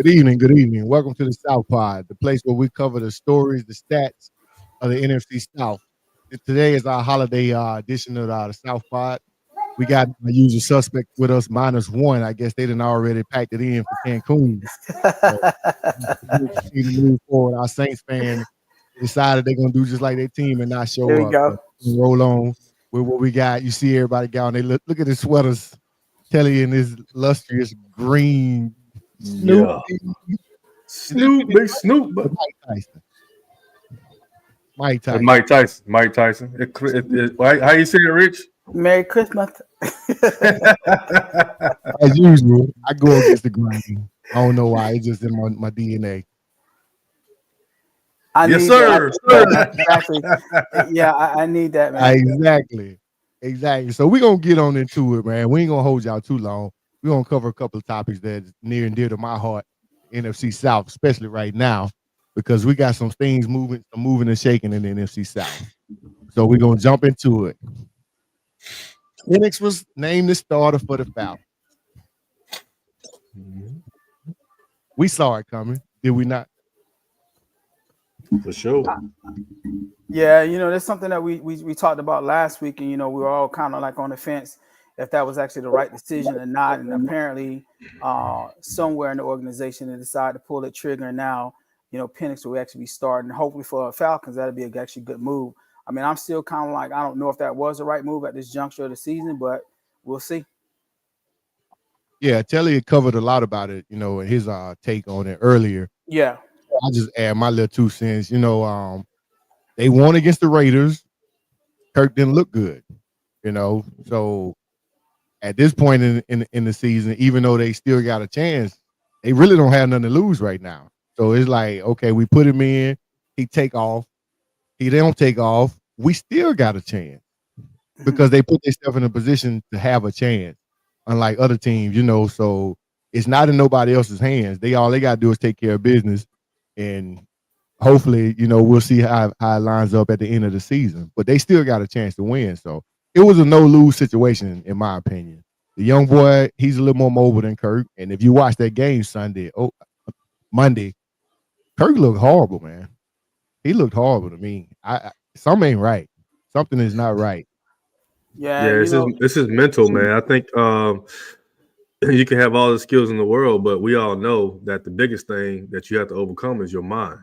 Good evening. Good evening. Welcome to the South Pod, the place where we cover the stories, the stats of the NFC South. Today is our holiday edition of the South Pod. We got my usual suspect with us, -1. I guess they didn't already packed it in for Cancun. So we'll continue to move forward. Our Saints fan decided they're gonna do just like their team and not There show we up. go. But we'll roll on with what we got. You see everybody got on. They look at the sweaters. Kelly in his lustrous green Snoop. Yeah. Is this Snoop, big Snoop. Mike Tyson? Mike Tyson. Mike Tyson. Mike Tyson. How you say it, Rich? Merry Christmas. As usual, I go against the grain. I don't know why. It's just in my DNA. Yes, sir. Exactly. Yeah, I need that, man. Exactly. So we're going to get on into it, man. We ain't going to hold y'all too long. We're going to cover a couple of topics that's near and dear to my heart, NFC South, especially right now, because we got some things moving and shaking in the NFC South. So we're going to jump into it. Phoenix was named the starter for the Falcons. We saw it coming, did we not? For sure. Yeah, that's something that we talked about last week, and we were all kind of like on the fence if that was actually the right decision or not. And apparently, somewhere in the organization they decided to pull the trigger. And now, Penix will actually be starting. Hopefully for Falcons, that'll be actually a good move. I mean, I'm still kind of like, I don't know if that was the right move at this juncture of the season, but we'll see. Yeah, Telly had covered a lot about it, in his take on it earlier. Yeah. I'll just add my little 2 cents. They won against the Raiders. Kirk didn't look good, So at this point in the season, even though they still got a chance, they really don't have nothing to lose right now. So it's like, okay, we put him in, he take off. He don't take off. We still got a chance because they put themselves in a position to have a chance, unlike other teams, So it's not in nobody else's hands. They got to do is take care of business, and hopefully, we'll see how it lines up at the end of the season. But they still got a chance to win. So it was a no-lose situation, in my opinion. The young boy, he's a little more mobile than Kirk. And if you watch that game Monday, Kirk looked horrible, man. He looked horrible to me. Something ain't right. Something is not right. Yeah, this is mental, man. I think you can have all the skills in the world, but we all know that the biggest thing that you have to overcome is your mind.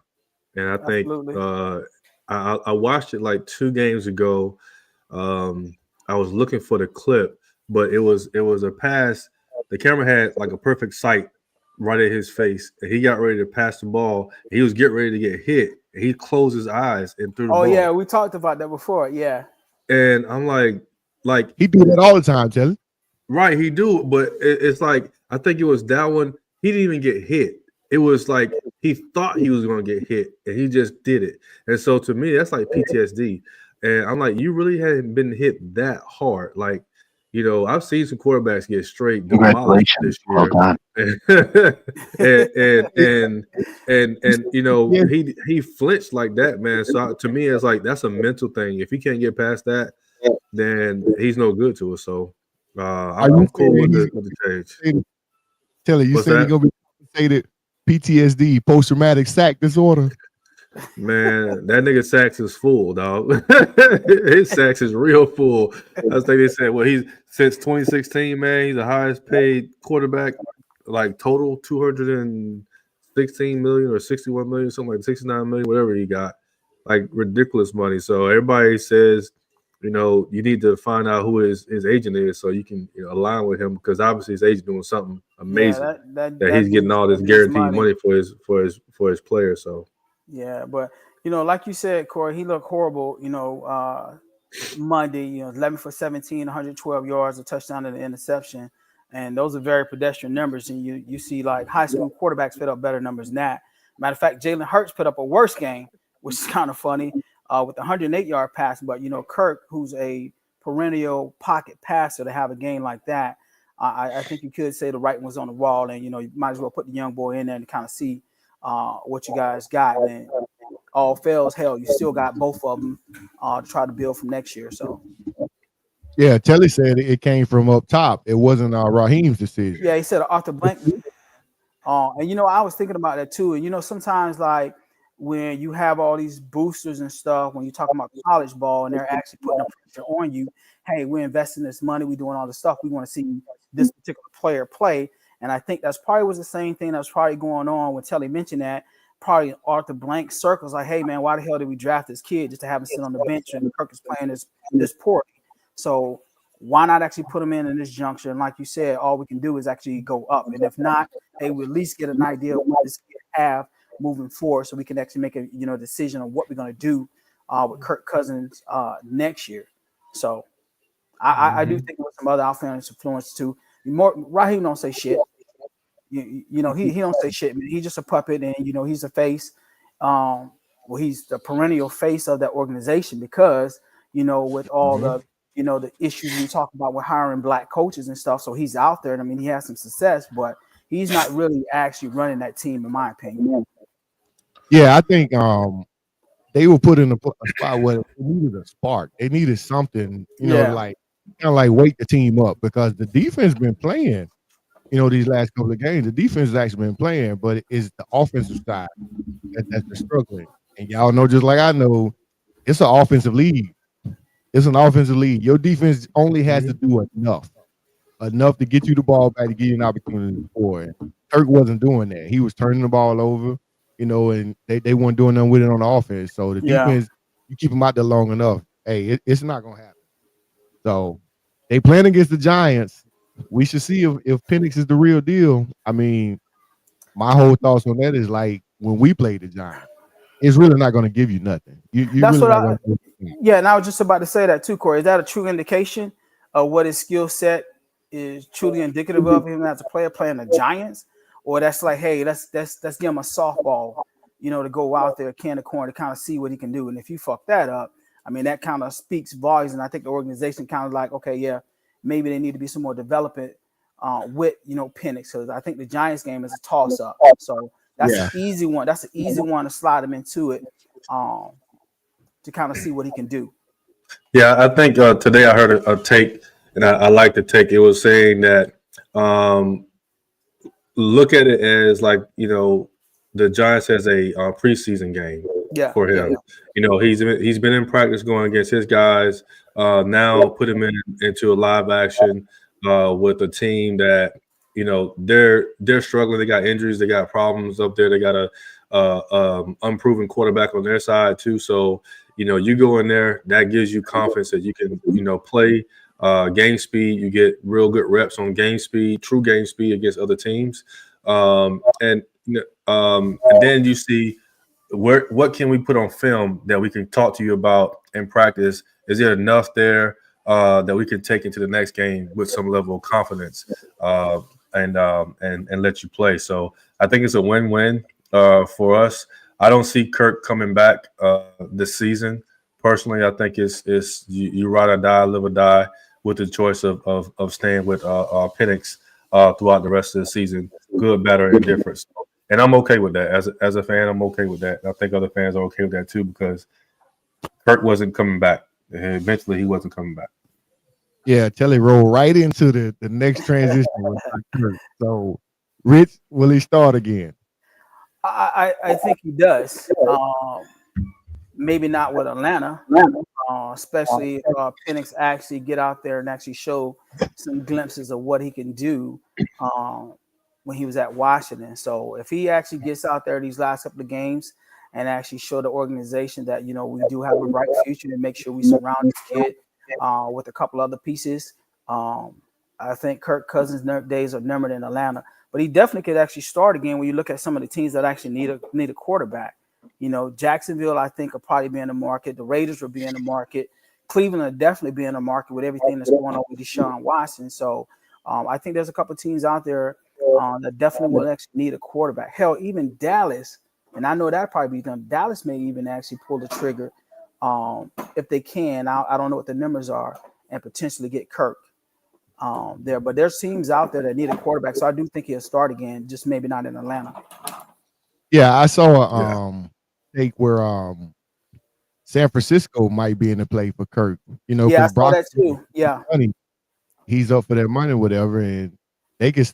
And I think I watched it like 2 games ago. I was looking for the clip, but it was a pass. The camera had like a perfect sight right at his face, and he got ready to pass the ball. He was getting ready to get hit. And he closed his eyes and threw the ball. Oh yeah, we talked about that before. Yeah. And I'm like he do that all the time, Telly. Right, he do, but it's like I think it was that one. He didn't even get hit. It was like he thought he was going to get hit, and he just did it. And so to me, that's like PTSD. And I'm like, you really hadn't been hit that hard. Like, I've seen some quarterbacks get straight demolished this year. Well done. and he flinched like that, man. So to me, it's like that's a mental thing. If he can't get past that, then he's no good to us. So I'm cool with the change. Telly, you said he's gonna be compensated PTSD, post-traumatic sack disorder. Man, that nigga sacks is full, dog. His sacks is real full. I think they said, he's since 2016, man, he's the highest paid quarterback, like total 216 million or 61 million, something like 69 million, whatever he got, like ridiculous money. So everybody says, you need to find out who his agent is so you can align with him, because obviously his agent doing something amazing that he's getting all this guaranteed money for his players. So. Yeah, but like you said, Corey, he looked horrible. Monday, 11 for 17, 112 yards, a touchdown and an interception, and those are very pedestrian numbers. And you see like high school quarterbacks put up better numbers than that. Matter of fact, Jalen Hurts put up a worse game, which is kind of funny, with a 108-yard pass. But Kirk, who's a perennial pocket passer, to have a game like that, I think you could say the writing was on the wall, and you might as well put the young boy in there and kind of see what you guys got. And all fails, hell, you still got both of them to try to build from next year. So Yeah, Telly said it came from up top. It wasn't Raheem's decision. Yeah, he said Arthur Blank. And I was thinking about that too. And sometimes like when you have all these boosters and stuff, when you're talking about college ball and they're actually putting the pressure on you, hey, we're investing this money, we're doing all this stuff, we want to see this particular player play. And I think that's probably was the same thing that was probably going on when Telly mentioned that. Probably Arthur Blank circles like, hey man, why the hell did we draft this kid just to have him sit on the bench and Kirk is playing this poorly? So why not actually put him in this juncture? And like you said, all we can do is actually go up. And if not, hey, we at least get an idea of what this kid have moving forward, so we can actually make a decision on what we're going to do with Kirk Cousins next year. So I do think with some other offensive influence too. Raheem don't say shit. He don't say shit, man. He's just a puppet, and he's a face. He's the perennial face of that organization because with all the the issues we talk about with hiring black coaches and stuff. So he's out there, and I mean he has some success, but he's not really actually running that team, in my opinion. Yeah, I think they were put in a spot where they needed a spark. They needed something, like kind of like wake the team up because the defense been playing. These last couple of games, the defense has actually been playing, but it's the offensive side that's been struggling. And y'all know, just like I know, it's an offensive league. It's an offensive league. Your defense only has to do enough to get you the ball back to give you an opportunity to score. And Kirk wasn't doing that. He was turning the ball over, and they weren't doing nothing with it on the offense. So the defense, you keep them out there long enough, hey, it's not gonna happen. So they playing against the Giants. We should see if Penix is the real deal. I mean, my whole thoughts on that is like when we play the Giants, it's really not going to give you nothing. That's really what and I was just about to say that too, Corey. Is that a true indication of what his skill set is truly indicative of him as a player playing the Giants, or that's like, hey, let's give him a softball, to go out there, can the corner to kind of see what he can do. And if you fuck that up, I mean, that kind of speaks volumes. And I think the organization kind of like, okay, yeah, maybe they need to be some more development with Penix, because I think the Giants game is a toss up. So that's an easy one. That's an easy one to slide him into it to kind of see what he can do. Yeah, I think today I heard a take, and I like the take. It was saying that look at it as like the Giants has a preseason game for him. He's been in practice going against his guys. Now put him into a live action with a team that they're struggling. They got injuries. They got problems up there. They got a unproven quarterback on their side too. So you go in there, that gives you confidence that you can play game speed. You get real good reps on game speed, true game speed against other teams, and then you see what can we put on film that we can talk to you about in practice. Is there enough there that we can take into the next game with some level of confidence and let you play? So I think it's a win-win for us. I don't see Kirk coming back this season. Personally, I think it's you ride or die, live or die with the choice of staying with Penix throughout the rest of the season, good, bad, or indifferent. And I'm okay with that. As a fan, I'm okay with that. I think other fans are okay with that too because Kirk wasn't coming back. Eventually, he wasn't coming back. Yeah, Telly rolled right into the next transition with Kirk. So, Rich, will he start again? I think he does. Maybe not with Atlanta, especially if Penix actually get out there and actually show some glimpses of what he can do when he was at Washington. So if he actually gets out there these last couple of games and actually show the organization that we do have a bright future and make sure we surround this kid with a couple other pieces, I think Kirk Cousins' days are numbered in Atlanta. But he definitely could actually start again when you look at some of the teams that actually need a quarterback. Jacksonville, I think, will probably be in the market. The Raiders will be in the market. Cleveland will definitely be in the market with everything that's going on with Deshaun Watson. So I think there's a couple of teams out there that definitely will actually need a quarterback. Hell, even Dallas, and I know that probably be done. Dallas may even actually pull the trigger if they can. I don't know what the numbers are, and potentially get Kirk there. But there's teams out there that need a quarterback, so I do think he'll start again, just maybe not in Atlanta. Yeah, I saw a take where San Francisco might be in the play for Kirk. I saw that too. Yeah, he's up for that money, or whatever, and they could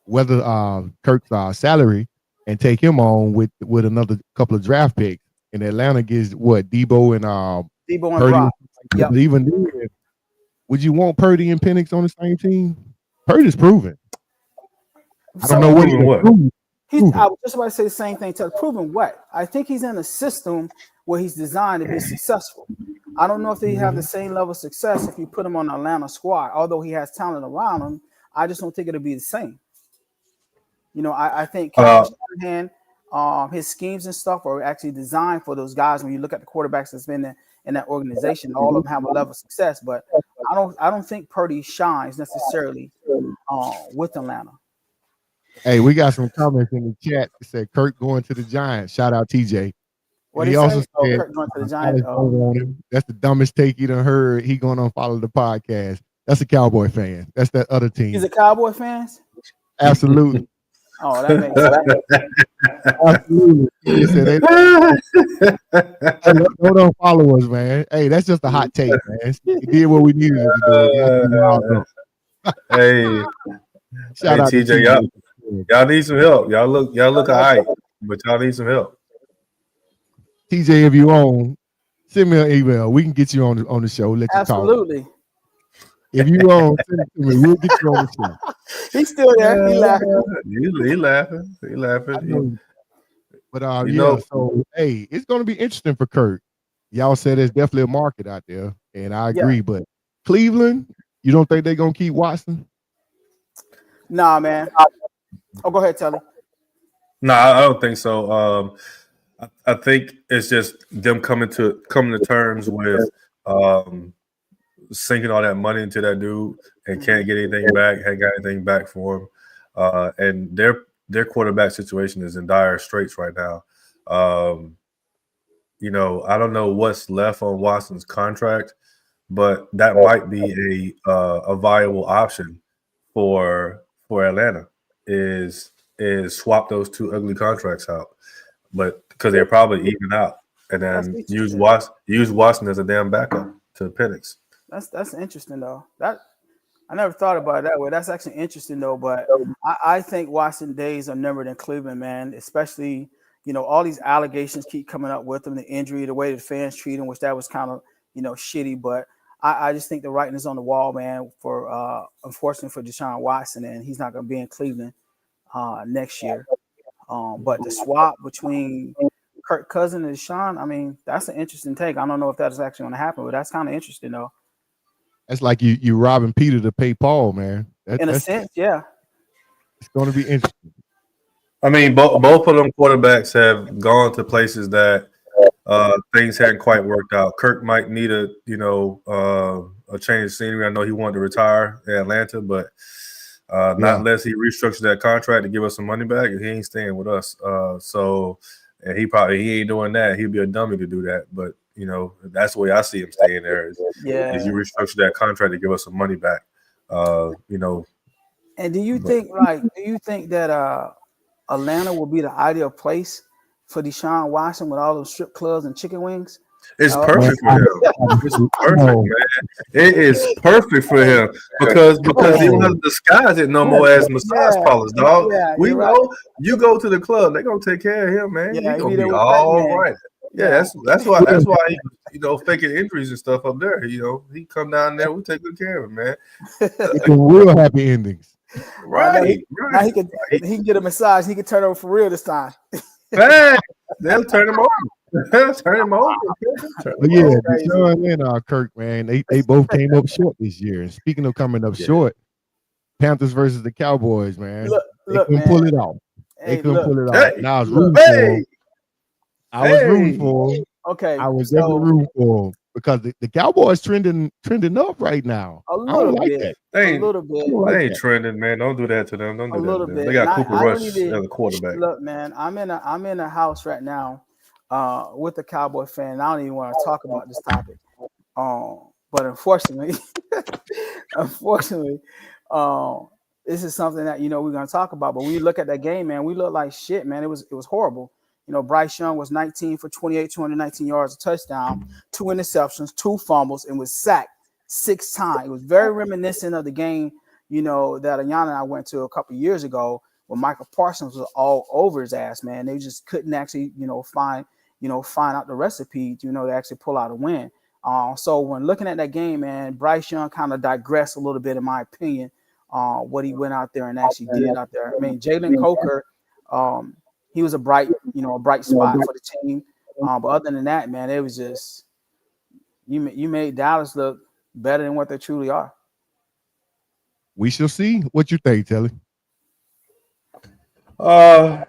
whether Kirk's salary and take him on with another couple of draft picks. And Atlanta gets what Debo and Purdy. Brock. Yep. But even then, would you want Purdy and Penix on the same team? Purdy's proven. I don't know what he's proven. I was just about to say the same thing. Proven what? I think he's in a system where he's designed to be successful. I don't know if he have the same level of success if you put him on the Atlanta squad. Although he has talent around him, I just don't think it'll be the same. I think Kyle Shanahan, his schemes and stuff are actually designed for those guys. When you look at the quarterbacks that's been in that organization, all of them have a level of success. But I don't think Purdy shines necessarily with Atlanta. Hey, we got some comments in the chat that said Kirk going to the Giants. Shout out TJ. What he also said, Kirk going to the Giants. That's the dumbest take you done heard. He going to follow the podcast. That's a Cowboy fan. That's that other team. He's a Cowboy fan? Absolutely. Oh, that makes sense. Absolutely. He said don't follow us, man. Hey, that's just a hot take, man. We did what we needed to do. Hey, shout out TJ, to y'all need some help. Y'all look all right, but y'all need some help. TJ, if you on, send me an email. We can get you on the show. Let you Absolutely. talk. If you on, send it to me. We'll get you on the show. He's still there. He laughing. He laughing. He laughing. But so hey, it's gonna be interesting for Kirk. Y'all said there's definitely a market out there, and I agree. Yeah. But Cleveland, you don't think they're gonna keep Watson? Nah, man. Oh, go ahead, Telly. No, I don't think so. I think it's just them coming to terms with sinking all that money into that dude and can't get anything back, ain't got anything back for him. And their quarterback situation is in dire straits right now. I don't know what's left on Watson's contract, but that might be a viable option for Atlanta is swap those two ugly contracts out. But because they're probably even out, and then use Watson as a damn backup to Penix. That's interesting though. That I never thought about it that way. That's actually interesting though. But I think Watson days are numbered in Cleveland, man. Especially all these allegations keep coming up with him, the injury, the way the fans treat him, which that was kind of shitty. But I just think the writing is on the wall, man. For unfortunately for Deshaun Watson, and he's not going to be in Cleveland next year. But the swap between Kirk Cousins and Deshaun, I mean, that's an interesting take. I don't know if that is actually going to happen, but that's kind of interesting, though. That's like you robbing Peter to pay Paul, man. In a sense, yeah. It's going to be interesting. I mean, both of them quarterbacks have gone to places that things hadn't quite worked out. Kirk might need a change of scenery. I know he wanted to retire in Atlanta, but not unless he restructures that contract to give us some money back, and he ain't staying with us. And he ain't doing that. He'd be a dummy to do that. But that's the way I see him staying there. Is you restructure that contract to give us some money back. And do you think that Atlanta will be the ideal place for Deshaun Watson with all those strip clubs and chicken wings? It's perfect for him. It's perfect, man. It is perfect for him because he don't have to disguise it no more as massage parlors, dog. Yeah, we know you go to the club, they're gonna take care of him, man. He's gonna be all right. Yeah, that's why he faking injuries and stuff up there. He come down there, we take good care of him, man. It's a real happy endings. Right. Now he can get a massage. He can turn over for real this time. Hey, they'll turn him over. Turn him over. But yeah, Deshaun and Kirk, man, they both came up short this year. And speaking of coming up short, Panthers versus the Cowboys, man. They couldn't pull it off. They couldn't pull it off. Now I was rooting for them. I was rooting for them. Okay. I was definitely rooting for them because the Cowboys trending up right now. A little bit. They They ain't trending, man. Don't do that to them. Don't do that. Bit. They got Cooper Rush as a quarterback. Look, man, I'm in a house right now with a Cowboy fan. I don't even want to talk about this topic. But unfortunately, this is something that we're gonna talk about. But when you look at that game, man, we look like shit, man. It was horrible. Bryce Young was 19 for 28, 219 yards, a touchdown, 2 interceptions, 2 fumbles, and was sacked 6 times. It was very reminiscent of the game, that Ayana and I went to a couple years ago when Michael Parsons was all over his ass, man. They just couldn't actually, find out the recipe, to actually pull out a win. So when looking at that game, man, Bryce Young kind of digressed a little bit, in my opinion, what he went out there and actually did out there. I mean, Jalen Coker, he was a bright spot for the team. But other than that, man, it was just you made Dallas look better than what they truly are. We shall see. What you think, Telly? Y'all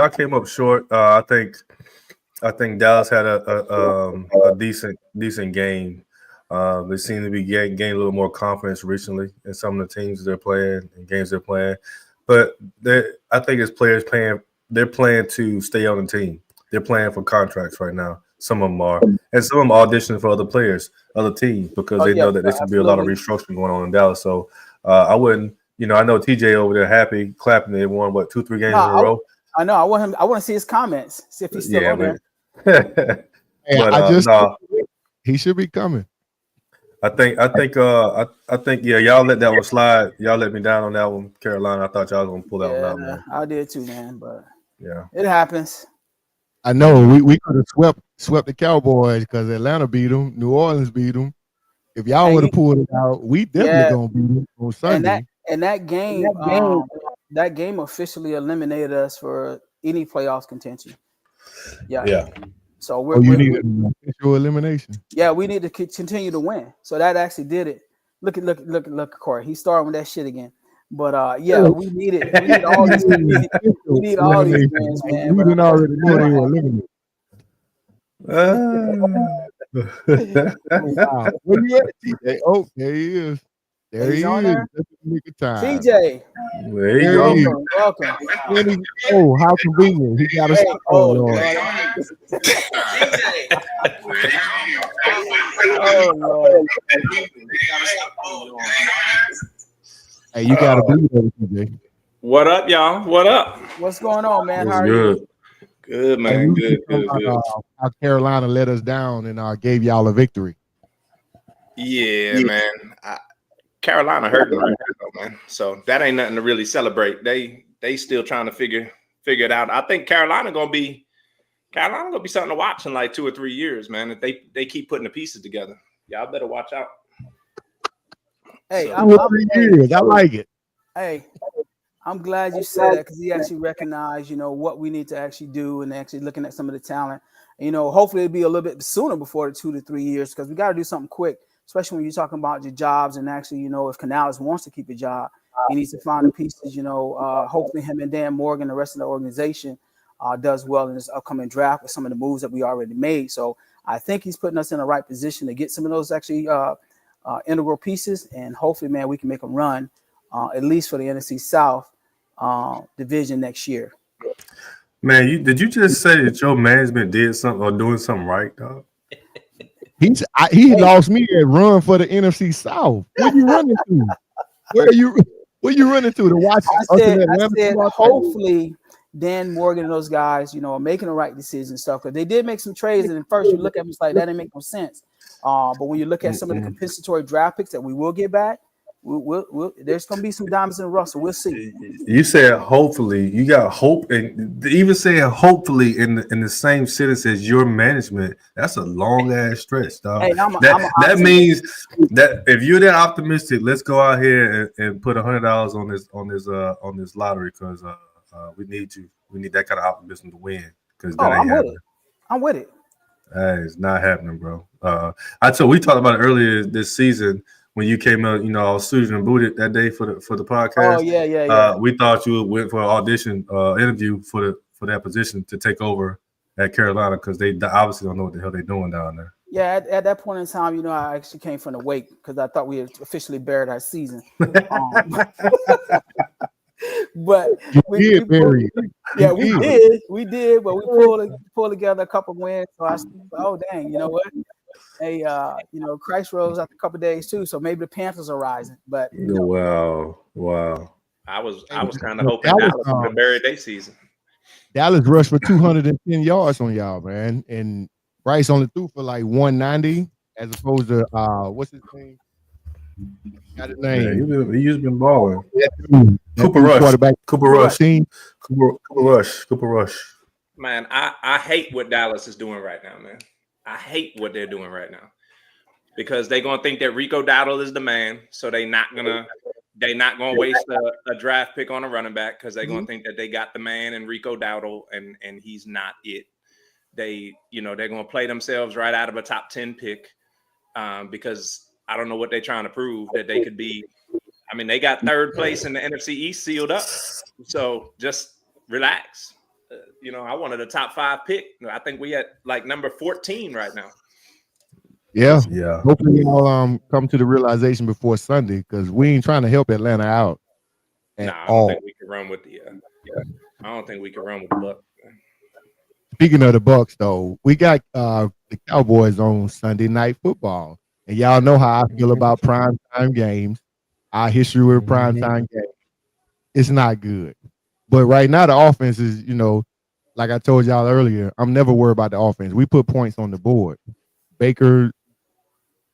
came up short. I think Dallas had a decent game. They seem to be gaining a little more confidence recently in some of the teams they're playing and games they're playing. But I think as players they're playing to stay on the team. They're playing for contracts right now. Some of them are, and some of them auditioning for other players, other teams, because they know that there should be a lot of restructuring going on in Dallas. So I wouldn't. I know TJ over there happy, clapping. They won 2-3 games in a row. I know. I want to see his comments. See if he's still on there. He should be coming. I think. Yeah, y'all let that one slide. Y'all let me down on that one, Carolina. I thought y'all was gonna pull that one out, man. I did too, man. But yeah, it happens. I know we could have swept the Cowboys because Atlanta beat them, New Orleans beat them. If y'all would have pulled it out, we definitely gonna beat them on Sunday. And that game officially eliminated us for any playoffs contention. Yeah. So you need an official elimination. Yeah, we need to continue to win. So that actually did it. Look at Corey. He's starting with that shit again. But we need it. We need all these. We need all these wins, man. We didn't already know they were eliminated. Wow. Where you at, TJ? Oh, there he is. There he is. TJ. There you go. Welcome. Oh, how convenient. He got a stop. Lord. Lord. Hey, you got to be there, TJ. What up, y'all? What up? What's going on, man? How are you? Good, man. Good. How Carolina let us down and gave y'all a victory. Yeah, man. Carolina hurting right now, man. So that ain't nothing to really celebrate. They still trying to figure it out. I think Carolina gonna be something to watch in like 2 or 3 years, man. If they keep putting the pieces together, y'all better watch out. Hey, I like it. Hey, I'm glad you said that because he actually recognized, what we need to actually do and actually looking at some of the talent. Hopefully it'll be a little bit sooner before the 2 to 3 years because we got to do something quick, especially when you're talking about your jobs and actually, if Canales wants to keep a job, he needs to find the pieces. Hopefully him and Dan Morgan, the rest of the organization, does well in this upcoming draft with some of the moves that we already made. So I think he's putting us in the right position to get some of those actually integral pieces, and hopefully, man, we can make them run at least for the NFC South division next year. Man, did you just say that your management did something or doing something right, dog? He lost me at run for the NFC South. Where you running to? Where you running to watch? I said hopefully Dan Morgan and those guys, are making the right decisions and stuff. Because they did make some trades, and at first you look at them, it's like that didn't make no sense. But when you look at some of the compensatory draft picks that we will get back, we'll there's going to be some diamonds in the rough, so we'll see. You said hopefully. You got hope, and even saying hopefully in the same sentence as your management, that's a long ass stretch, dog. Hey, that means that if you're that optimistic, let's go out here and put $100 on this lottery because we need that kind of optimism to win because that ain't happening. I'm with it. It's not happening, bro. We talked about it earlier this season when you came out, all suited and booted that day for the podcast. Oh yeah. We thought you went for an audition interview for that position to take over at Carolina because they obviously don't know what the hell they're doing down there. Yeah, at that point in time, I actually came from the wake because I thought we had officially buried our season. But we did, but we pulled together a couple wins. So I said, oh dang, you know what? Hey, Christ rose after a couple days too, so maybe the Panthers are rising. But wow. I was kind of hoping Dallas would have buried their season. Dallas rushed for 210 yards on y'all, man, and Bryce only threw for like 190 as opposed to what's his name? Got his Yeah, name. he's been balling. Cooper Rush. Cooper Rush. Man, I hate what Dallas is doing right now, man. I hate what they're doing right now because they're gonna think that Rico Dowdle is the man, so they're not gonna waste a draft pick on a running back because they're gonna think that they got the man in Rico Dowdle and he's not it. They're gonna play themselves right out of a top 10 pick because I don't know what they're trying to prove that they could be. I mean, they got third place in the NFC East sealed up, so just relax. I wanted a top 5 pick. I think we at like number 14 right now. Yeah. Hopefully y'all come to the realization before Sunday because we ain't trying to help Atlanta out. I don't think we can run with the. I don't think we can run with the Bucs. Speaking of the Bucs, though, we got the Cowboys on Sunday Night Football, and y'all know how I feel about primetime games. Our history with primetime games, it's not good. But right now, the offense is, like I told y'all earlier, I'm never worried about the offense. We put points on the board. Baker,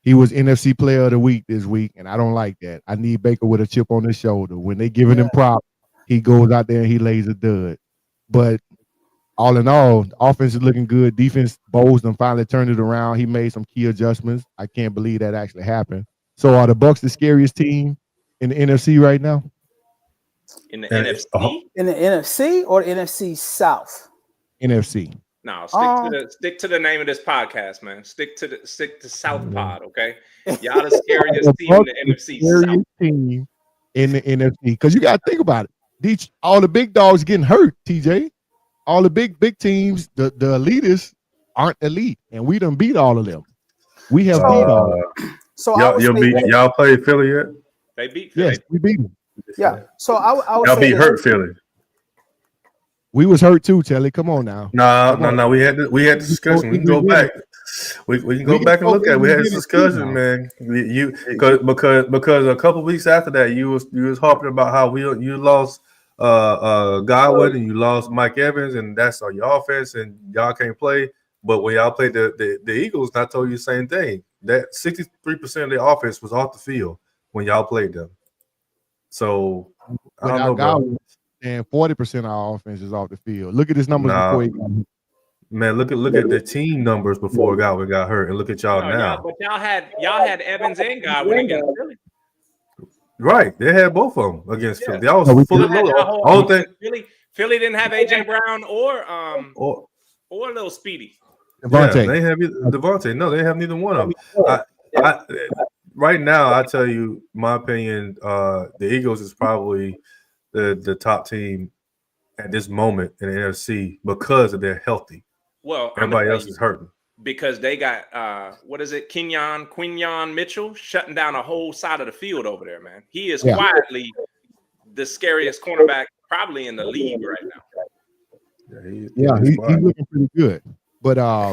he was NFC Player of the Week this week, and I don't like that. I need Baker with a chip on his shoulder. When they giving him props, he goes out there and he lays a dud. But all in all, the offense is looking good. Defense, Bowles done finally turned it around. He made some key adjustments. I can't believe that actually happened. So are the Bucs the scariest team in the NFC right now? In the NFC? In the NFC or the NFC South? NFC. No, stick to the name of this podcast, man. Stick to South Pod, okay? Y'all the scariest team in the NFC South. Team in the NFC. Because you got to think about it. All the big dogs getting hurt, TJ. All the big teams, the elitists aren't elite, and we done beat all of them. We have beat all of them. So y'all played Philly yet? They beat Philly. Yes, we beat them. Yeah. So I would y'all say beat hurt Philly. We was hurt too, Telly. Come on now. No. We had the discussion. We can go back. We can go back and look at it. We had this discussion, man. Because a couple weeks after that, you was harping about how you lost Godwin and you lost Mike Evans, and that's on your offense, and y'all can't play. But when y'all played the Eagles, I told you the same thing. That 63% of the offense was off the field when y'all played them. So I don't know, bro. And 40% of our offense is off the field. Look at his numbers before he got hurt. Man, look at the team numbers before Godwin got hurt, and look at y'all now. But y'all had Evans and Godwin against Philly. Right, they had both of them against Philly. Y'all was fully loaded. Philly didn't have AJ Brown or little Speedy. Devontae. Yeah, they have Devontae. No, they have neither one of them. Right now, I tell you, my opinion, the Eagles is probably the top team at this moment in the NFC because they're healthy. Well, everybody else is hurting because they got Quinyon Mitchell shutting down a whole side of the field over there, man. He is quietly the scariest cornerback probably in the league right now. He's looking pretty good. But I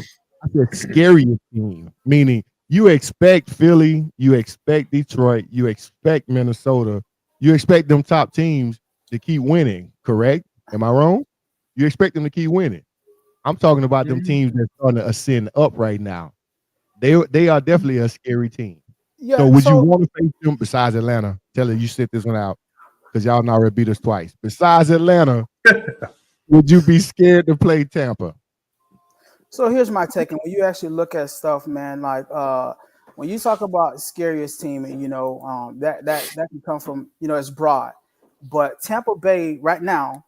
said scariest team, meaning you expect Philly, you expect Detroit, you expect Minnesota, you expect them top teams to keep winning, correct? Am I wrong? You expect them to keep winning. I'm talking about them teams that's starting to ascend up right now. They are definitely a scary team. Yeah, so would you want to face them besides Atlanta? Tell her you sit this one out because y'all already beat us twice. Besides Atlanta, would you be scared to play Tampa? So here's my take. And when you actually look at stuff, man, like when you talk about scariest team, and that can come from it's broad. But Tampa Bay right now,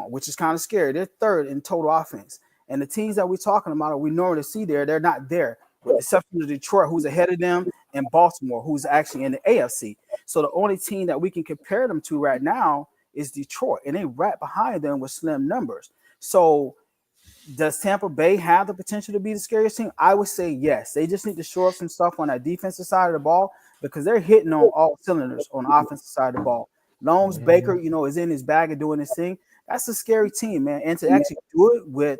which is kind of scary, they're third in total offense. And the teams that we're talking about, or we normally see there, they're not there, with the exception of Detroit, who's ahead of them, and Baltimore, who's actually in the AFC. So the only team that we can compare them to right now is Detroit, and they right behind them with slim numbers. So does Tampa Bay have the potential to be the scariest team? I would say yes. They just need to shore up some stuff on that defensive side of the ball because they're hitting on all cylinders on the offensive side of the ball. Loans Baker, is in his bag and doing his thing. That's a scary team, man. And to actually do it with,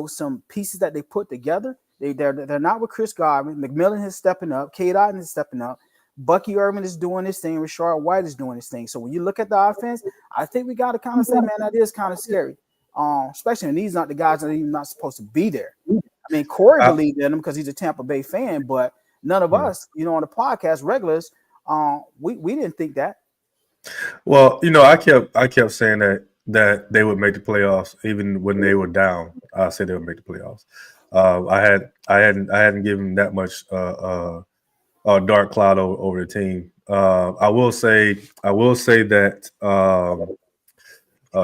some pieces that they put together, they're not with Chris Godwin. McMillan is stepping up. Cade Otton is stepping up. Bucky Irvin is doing his thing. Rashard White is doing his thing. So when you look at the offense, I think we got to kind of say, man, that is kind of scary. Especially when these not the guys that are even not supposed to be there. I mean, Corey believed in them because he's a Tampa Bay fan, but none of us, on the podcast, regulars, We didn't think that. Well, I kept saying that they would make the playoffs even when they were down. I said they would make the playoffs. I hadn't given that much dark cloud over the team. I will say that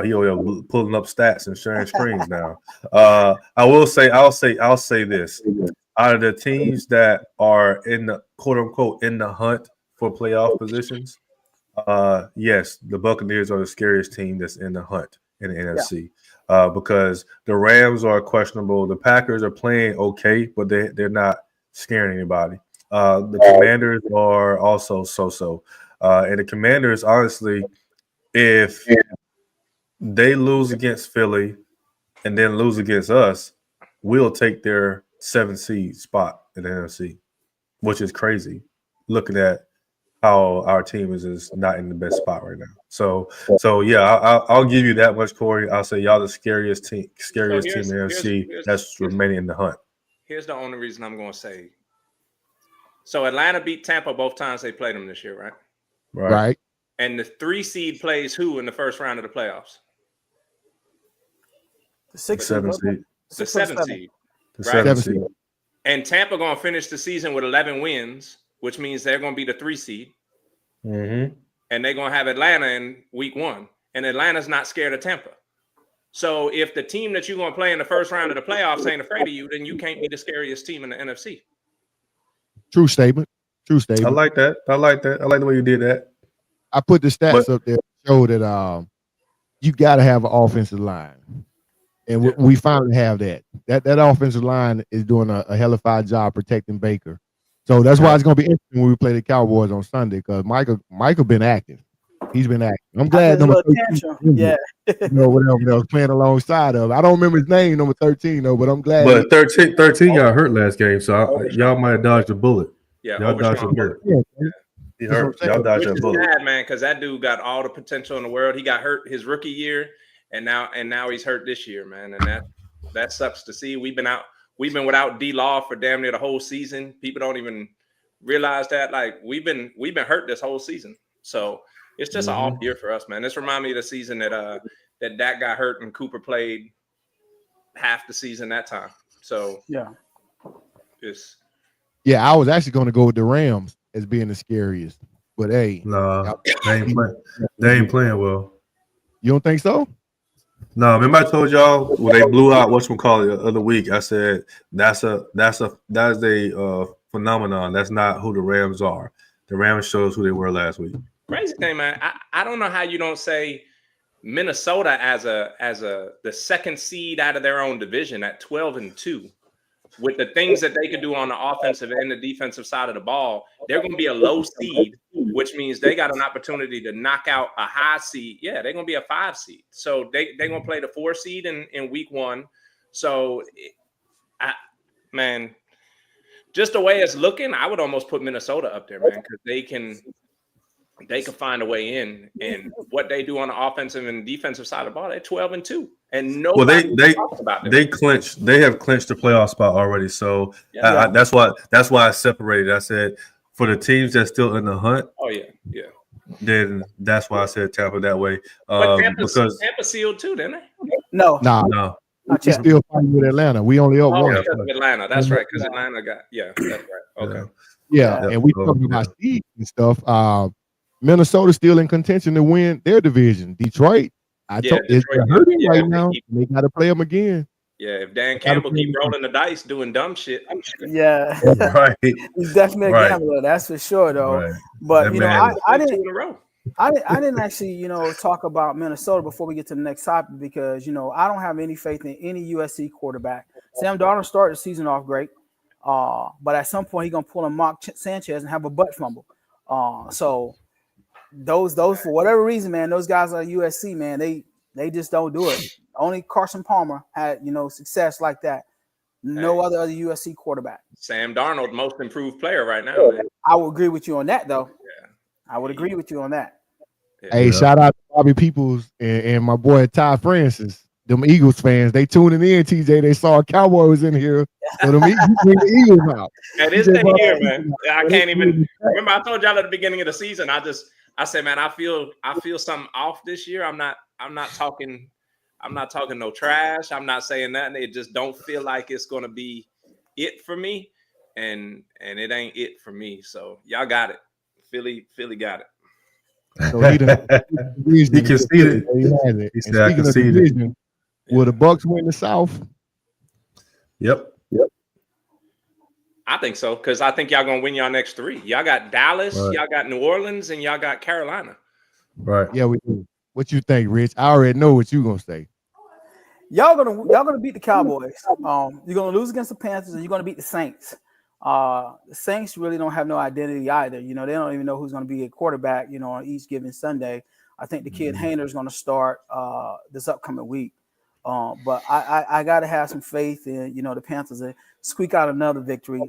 he over pulling up stats and sharing screens now. I'll say this: out of the teams that are in the quote unquote in the hunt for playoff positions, yes, the Buccaneers are the scariest team that's in the hunt in the NFC. Because the Rams are questionable. The Packers are playing okay, but they're not scaring anybody. The Commanders are also so. And the Commanders, honestly, if they lose against Philly and then lose against us, we'll take their 7th seed spot in the NFC, which is crazy looking at how our team is not in the best spot right now. So yeah, I'll give you that much, Corey. I'll say y'all the scariest team in the NFC that's remaining in the hunt. Here's the only reason I'm going to say. So Atlanta beat Tampa both times they played them this year, right? Right. And the 3 seed plays who in the first round of the playoffs? The 6th seed. The 7th seed. The 7th seed. And Tampa going to finish the season with 11 wins, which means they're going to be the 3 seed. Mm-hmm. And they're going to have Atlanta in week 1. And Atlanta's not scared of Tampa. So if the team that you're going to play in the first round of the playoffs ain't afraid of you, then you can't be the scariest team in the NFC. True statement. I like that. I like the way you did that. I put the stats up there to show that you got to have an offensive line. And we finally have that. That offensive line is doing a hell of a job protecting Baker. So that's why it's going to be interesting when we play the Cowboys on Sunday, because Michael been active. He's been active. I'm glad number 13. Yeah. Whatever I was playing alongside of. I don't remember his name, number 13, though, but I'm glad. But 13 got hurt last game, so y'all might have dodged a bullet. Yeah, y'all dodged a bullet. Yeah. He hurt. Y'all dodged a bullet. Which is sad, man, because that dude got all the potential in the world. He got hurt his rookie year, and now he's hurt this year, man. And that sucks to see. We've been without D-Law for damn near the whole season. People don't even realize that. Like we've been hurt this whole season. So it's just an off year for us, man. This reminds me of the season that Dak got hurt and Cooper played half the season that time. So yeah. I was actually going to go with the Rams as being the scariest. But hey, they ain't playing well. You don't think so? No, remember I told y'all when they blew out whatchamacallit the other week, I said that is a phenomenon. That's not who the Rams are. The Rams shows who they were last week. Crazy thing, man. I don't know how you don't say Minnesota as the 2nd seed out of their own division at 12-2. With the things that they could do on the offensive and the defensive side of the ball, they're going to be a low seed, which means they got an opportunity to knock out a high seed. Yeah, they're going to be a 5 seed. So they're going to play the 4 seed in week 1. So, man, just the way it's looking, I would almost put Minnesota up there, man, because they can find a way in. And what they do on the offensive and defensive side of the ball, they're 12-2. And nobody talks about them. They have clinched the playoff spot already. So that's why I separated. I said for the teams that's still in the hunt. Oh yeah. Then that's why I said Tampa that way. But Tampa sealed too, didn't they? No. We still fighting with Atlanta. We only up 1. Because of Atlanta. That's right. Because Atlanta got that's right. Okay. Yeah, and we talking about seeds and stuff. Minnesota's still in contention to win their division. Detroit, Detroit hurting right now. They got to play them again. Yeah, if Dan Campbell keep rolling the dice doing dumb shit. Yeah, right. He's definitely a gambler. That's for sure, though. Right. But I didn't actually talk about Minnesota before we get to the next topic because I don't have any faith in any USC quarterback. Sam Darnold started the season off great, but at some point he's gonna pull a Mark Sanchez and have a butt fumble. So those for whatever reason, man, those guys are USC, man. They just don't do it. Only Carson Palmer had success like that. No other USC quarterback. Sam Darnold, most improved player right now, man. I would agree with you on that, though. Yeah, I would agree with you on that. Hey, shout out to Bobby Peoples and my boy Ty Francis. them Eagles fans, they tuning in, TJ. They saw a Cowboy was in here. So them Eagles bring the Eagles out. And this thing here, man. I can't even remember. I told y'all at the beginning of the season. I said, man, I feel something off this year. I'm not talking no trash. I'm not saying nothing. It just don't feel like it's gonna be it for me. And it ain't it for me. So y'all got it. Philly got it. So he conceded. He said, I conceded. Will the Bucs win the South? Yep. I think so, because I think y'all gonna win y'all next 3. Y'all got Dallas, right. Y'all got New Orleans, and y'all got Carolina. Right. Yeah, we do. What you think, Rich? I already know what you gonna say. Y'all gonna beat the Cowboys. You're gonna lose against the Panthers, and you're gonna beat the Saints. The Saints really don't have no identity either. You know, they don't even know who's gonna be a quarterback. You know, on each given Sunday. I think the kid Haener is gonna start this upcoming week. But I got to have some faith in, you know, the Panthers to squeak out another victory.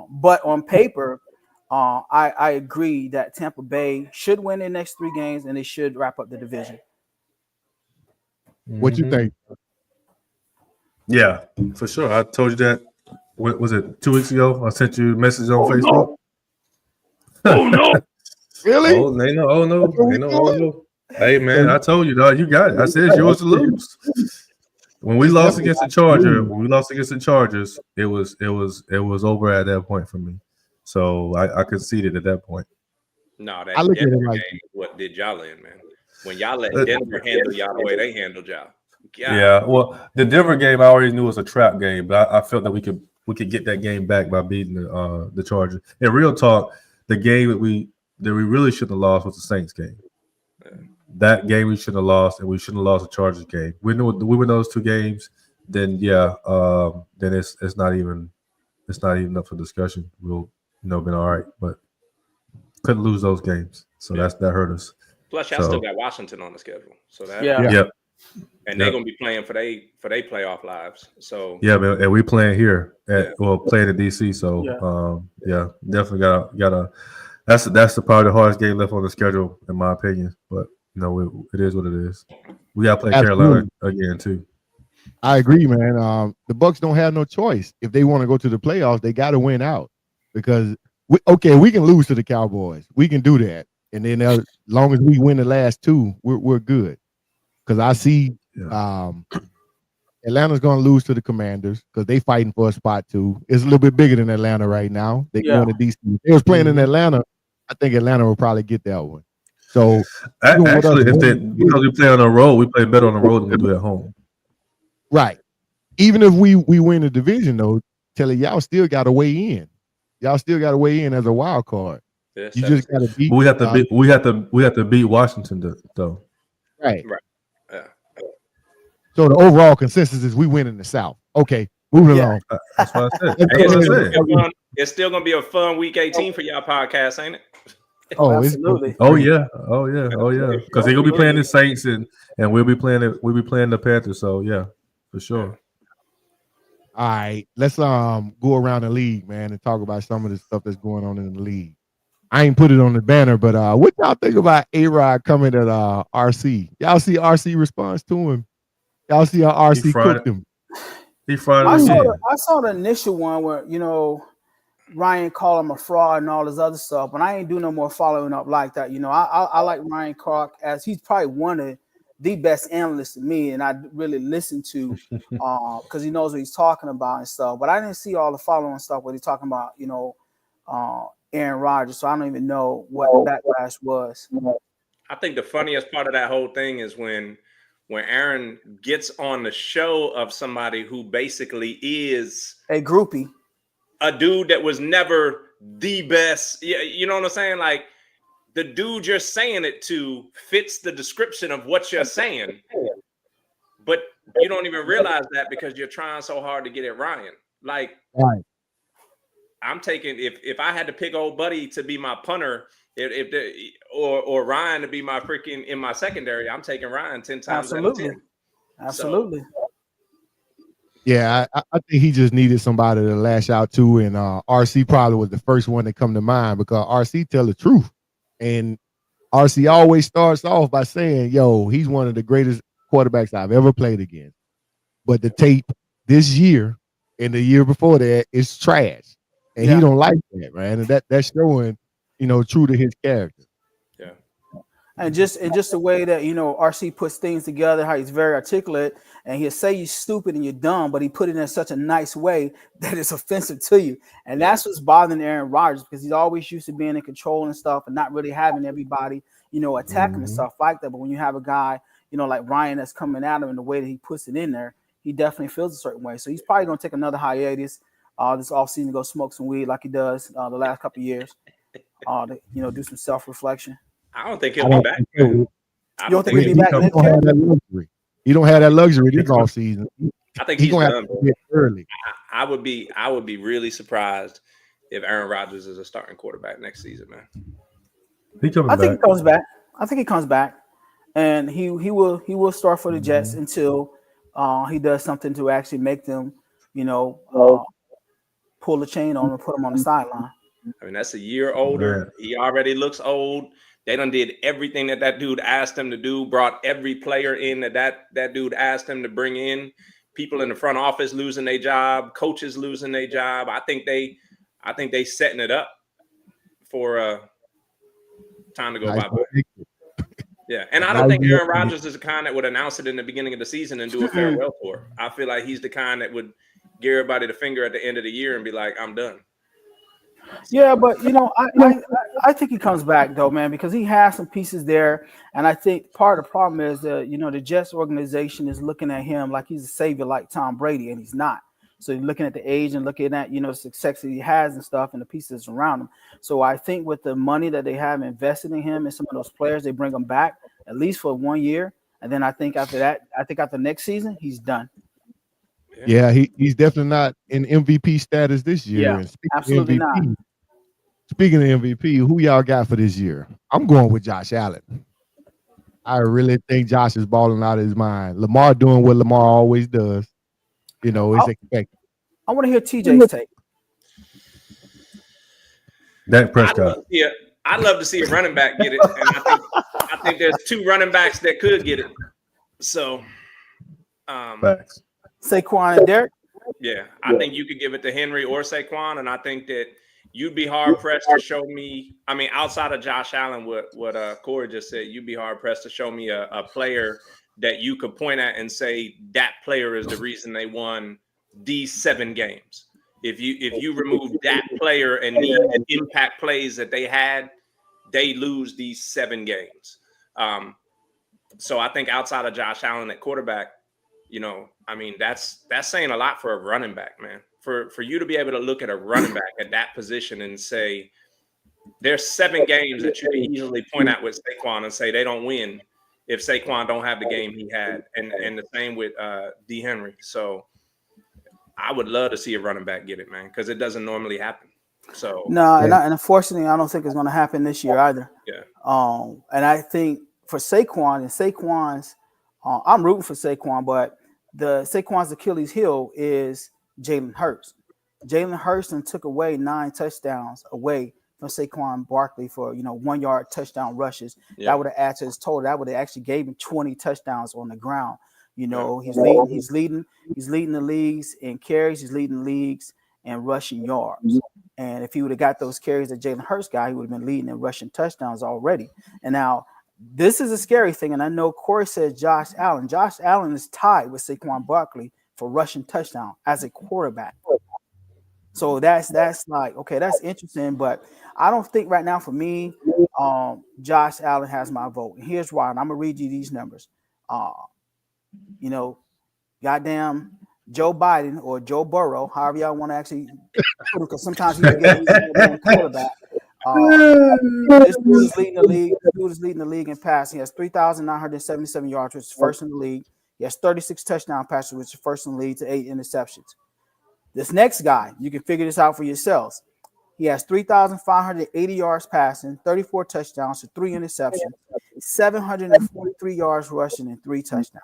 But on paper, I agree that Tampa Bay should win their next 3 games and they should wrap up the division. What you think? Yeah, for sure. I told you that. What was it, 2 weeks ago? I sent you a message on Facebook. No. Oh no! Really? Oh no! Hey man, I told you, dog. You got it. I said it's yours to lose. When we lost against the Chargers, it was over at that point for me. So I conceded at that point. No, that Denver game, what did y'all in, man? When y'all let Denver handle y'all the way they handled y'all. God. Yeah, well, the Denver game I already knew was a trap game, but I felt that we could get that game back by beating the Chargers. In real talk, the game that we really shouldn't have lost was the Saints game. Yeah. That game we shouldn't have lost, and we shouldn't have lost the Chargers game. We win those 2 games, then then it's not even up for discussion. We'll been all right, but couldn't lose those games, so that hurt us. Plus, y'all still got Washington on the schedule, so that and they're gonna be playing for they playoff lives. So man, and we playing here playing in DC. So definitely gotta. That's probably the hardest game left on the schedule, in my opinion. But it is what it is. We got to play Carolina again too. I agree, man. The Bucs don't have no choice. If they want to go to the playoffs, they got to win out because we can lose to the Cowboys. We can do that, and then as long as we win the last 2, we're good. Because I see Atlanta's going to lose to the Commanders because they fighting for a spot 2. It's a little bit bigger than Atlanta right now. They going to DC. If they was playing in Atlanta, I think Atlanta will probably get that one. So actually, because we play on the road, we play better on the road than we do at home. Right. Even if we win the division, though, tell y'all still got to weigh in. Y'all still got to weigh in as a wild card. Yes, you just got to beat. We have to beat Washington though. Right. Yeah. So the overall consensus is we win in the South. Okay, moving along. That's what I said. It's still gonna be a fun week 18 for y'all podcast, ain't it? Oh, absolutely. Oh yeah. Because they're gonna be playing the Saints and we'll be playing the Panthers. So yeah, for sure. All right, let's go around the league, man, and talk about some of the stuff that's going on in the league. I ain't put it on the banner, but what y'all think about A-Rod coming at RC? Y'all see RC response to him? Y'all see how RC cooked him? He fried him. I saw the initial one where Ryan called him a fraud and all this other stuff, but I ain't doing no more following up like that. I like Ryan Clark as he's probably one of the best analysts to me, and I really listen to because he knows what he's talking about and stuff. But I didn't see all the following stuff what he's talking about, Aaron Rodgers. So I don't even know what the backlash was. I think the funniest part of that whole thing is when Aaron gets on the show of somebody who basically is a groupie. A dude that was never the best. Yeah, you know what I'm saying? Like the dude you're saying it to fits the description of what you're saying, but you don't even realize that because you're trying so hard to get at Ryan. Like, right. I'm taking if I had to pick old buddy to be my punter, or Ryan to be my freaking in my secondary, I'm taking Ryan 10 times out of 10. Absolutely. So, yeah, I think he just needed somebody to lash out to, and RC probably was the first one to come to mind because RC tell the truth, and RC always starts off by saying, "Yo, he's one of the greatest quarterbacks I've ever played against." but the tape this year and the year before that is trash, and he don't like that, man. And that's showing, true to his character. Yeah. And just the way that RC puts things together, how he's very articulate, and he'll say you're stupid and you're dumb, but he put it in such a nice way that it's offensive to you. And that's what's bothering Aaron Rodgers, because he's always used to being in control and stuff, and not really having everybody attacking and stuff like that. But when you have a guy like Ryan that's coming at him in the way that he puts it in there, he definitely feels a certain way. So he's probably going to take another hiatus this offseason, go smoke some weed like he does the last couple of years, to do some self-reflection. I don't think he'll be back. You don't think he'll be back? He don't have that luxury. He don't have that luxury this offseason. I think he's done early. I would be really surprised if Aaron Rodgers is a starting quarterback next season, man. I think he comes back. I think he comes back, and he will start for the Jets until he does something to actually make them, pull the chain on him and put him on the sideline. I mean, that's a year older. He already looks old. They done did everything that dude asked them to do, brought every player in that dude asked them to bring in. People in the front office losing their job, coaches losing their job. I think they setting it up for time to go bye-bye. Yeah, and I don't think Aaron Rodgers is the kind that would announce it in the beginning of the season and do a farewell tour. I feel like he's the kind that would give everybody the finger at the end of the year and be like, I'm done. Yeah, but I think he comes back though, man, because he has some pieces there, and I think part of the problem is that the Jets organization is looking at him like he's a savior, like Tom Brady, and he's not. So you're looking at the age and looking at the success that he has and stuff, and the pieces around him. So I think with the money that they have invested in him and some of those players, they bring him back at least for 1 year, and then I think after that, after next season, he's done. Yeah, he's definitely not in MVP status this year. Yeah, absolutely not. Speaking of MVP, who y'all got for this year? I'm going with Josh Allen. I really think Josh is balling out of his mind. Lamar doing what Lamar always does. It's expected. I want to hear TJ's take. Dak Prescott. I'd love to see a running back get it. And I think there's two running backs that could get it. So, Facts. Saquon and Derek? Yeah, I think you could give it to Henry or Saquon, and I think that you'd be hard pressed to show me. I mean, outside of Josh Allen, what Corey just said, you'd be hard pressed to show me a player that you could point at and say that player is the reason they won these 7 games. If you remove that player and the impact plays that they had, they lose these 7 games. So I think outside of Josh Allen at quarterback, I mean, that's saying a lot for a running back, man. For you to be able to look at a running back at that position and say there's 7 games that you can easily point out with Saquon and say they don't win if Saquon don't have the game he had, and the same with D. Henry. So I would love to see a running back get it, man, because it doesn't normally happen. So no, and unfortunately, I don't think it's going to happen this year either. Yeah. And I think for Saquon and Saquon's, I'm rooting for Saquon, but Saquon's Achilles heel is Jalen Hurts. Jalen Hurts took away 9 touchdowns away from Saquon Barkley for 1-yard touchdown rushes. Yeah. That would have added to his total. That would have actually gave him 20 touchdowns on the ground. He's leading the leagues in carries. He's leading the leagues in rushing yards. And if he would have got those carries that Jalen Hurts got, he would have been leading in rushing touchdowns already. And now this is a scary thing. And I know Corey said Josh Allen. Josh Allen is tied with Saquon Barkley for rushing touchdown as a quarterback. So that's like, okay, that's interesting. But I don't think right now for me, Josh Allen has my vote. And here's why. And I'm going to read you these numbers. Goddamn Joe Biden or Joe Burrow, however y'all want to actually put him, because sometimes he's a quarterback. This dude is leading the league. This dude is leading the league in passing. He has 3,977 yards, which is first in the league. He has 36 touchdown passes, which is first in the league, to 8 interceptions. This next guy, you can figure this out for yourselves. He has 3,580 yards passing, 34 touchdowns to 3 interceptions, 743 yards rushing, and 3 touchdowns.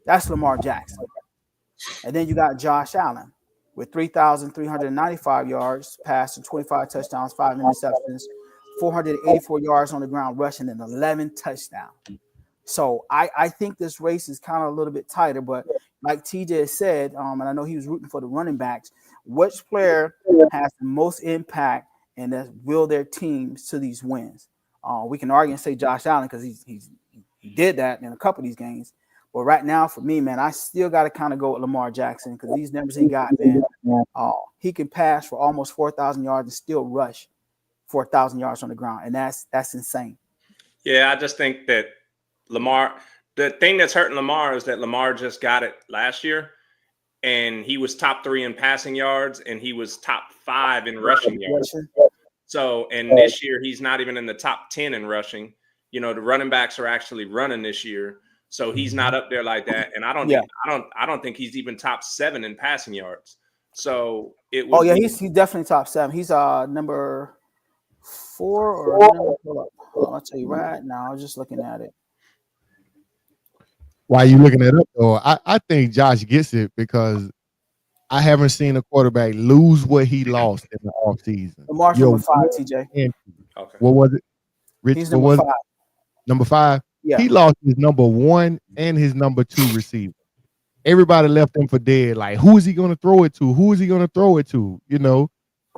That's Lamar Jackson. And then you got Josh Allen with 3,395 yards passing, 25 touchdowns, 5 interceptions, 484 yards on the ground rushing, and 11 touchdowns. So I think this race is kind of a little bit tighter, but like TJ said, and I know he was rooting for the running backs, which player has the most impact and that will their teams to these wins? We can argue and say Josh Allen because he did that in a couple of these games. But right now, for me, man, I still got to kind of go with Lamar Jackson because these numbers he got, man, he can pass for almost 4,000 yards and still rush 4,000 yards on the ground, and that's insane. Yeah, I just think that Lamar, the thing that's hurting Lamar is that Lamar just got it last year, and he was top 3 in passing yards, and he was top 5 in rushing yards. So, and this year he's not even in the top 10 in rushing. You know, the running backs are actually running this year, so he's not up there like that. And I don't think he's even top 7 in passing yards. So it was. Oh yeah, he's definitely top 7. He's number 4 or number. I'll tell you right now. I was just looking at it. Why are you looking it up though? I think Josh gets it because I haven't seen a quarterback lose what he lost in the offseason. Lamar's number 5, TJ. Okay. What was it? Rich, he's number 5. Number 5? Yeah. He lost his number 1 and his number 2 receiver. Everybody left him for dead. Like, who is he going to throw it to? Who is he going to throw it to? You know,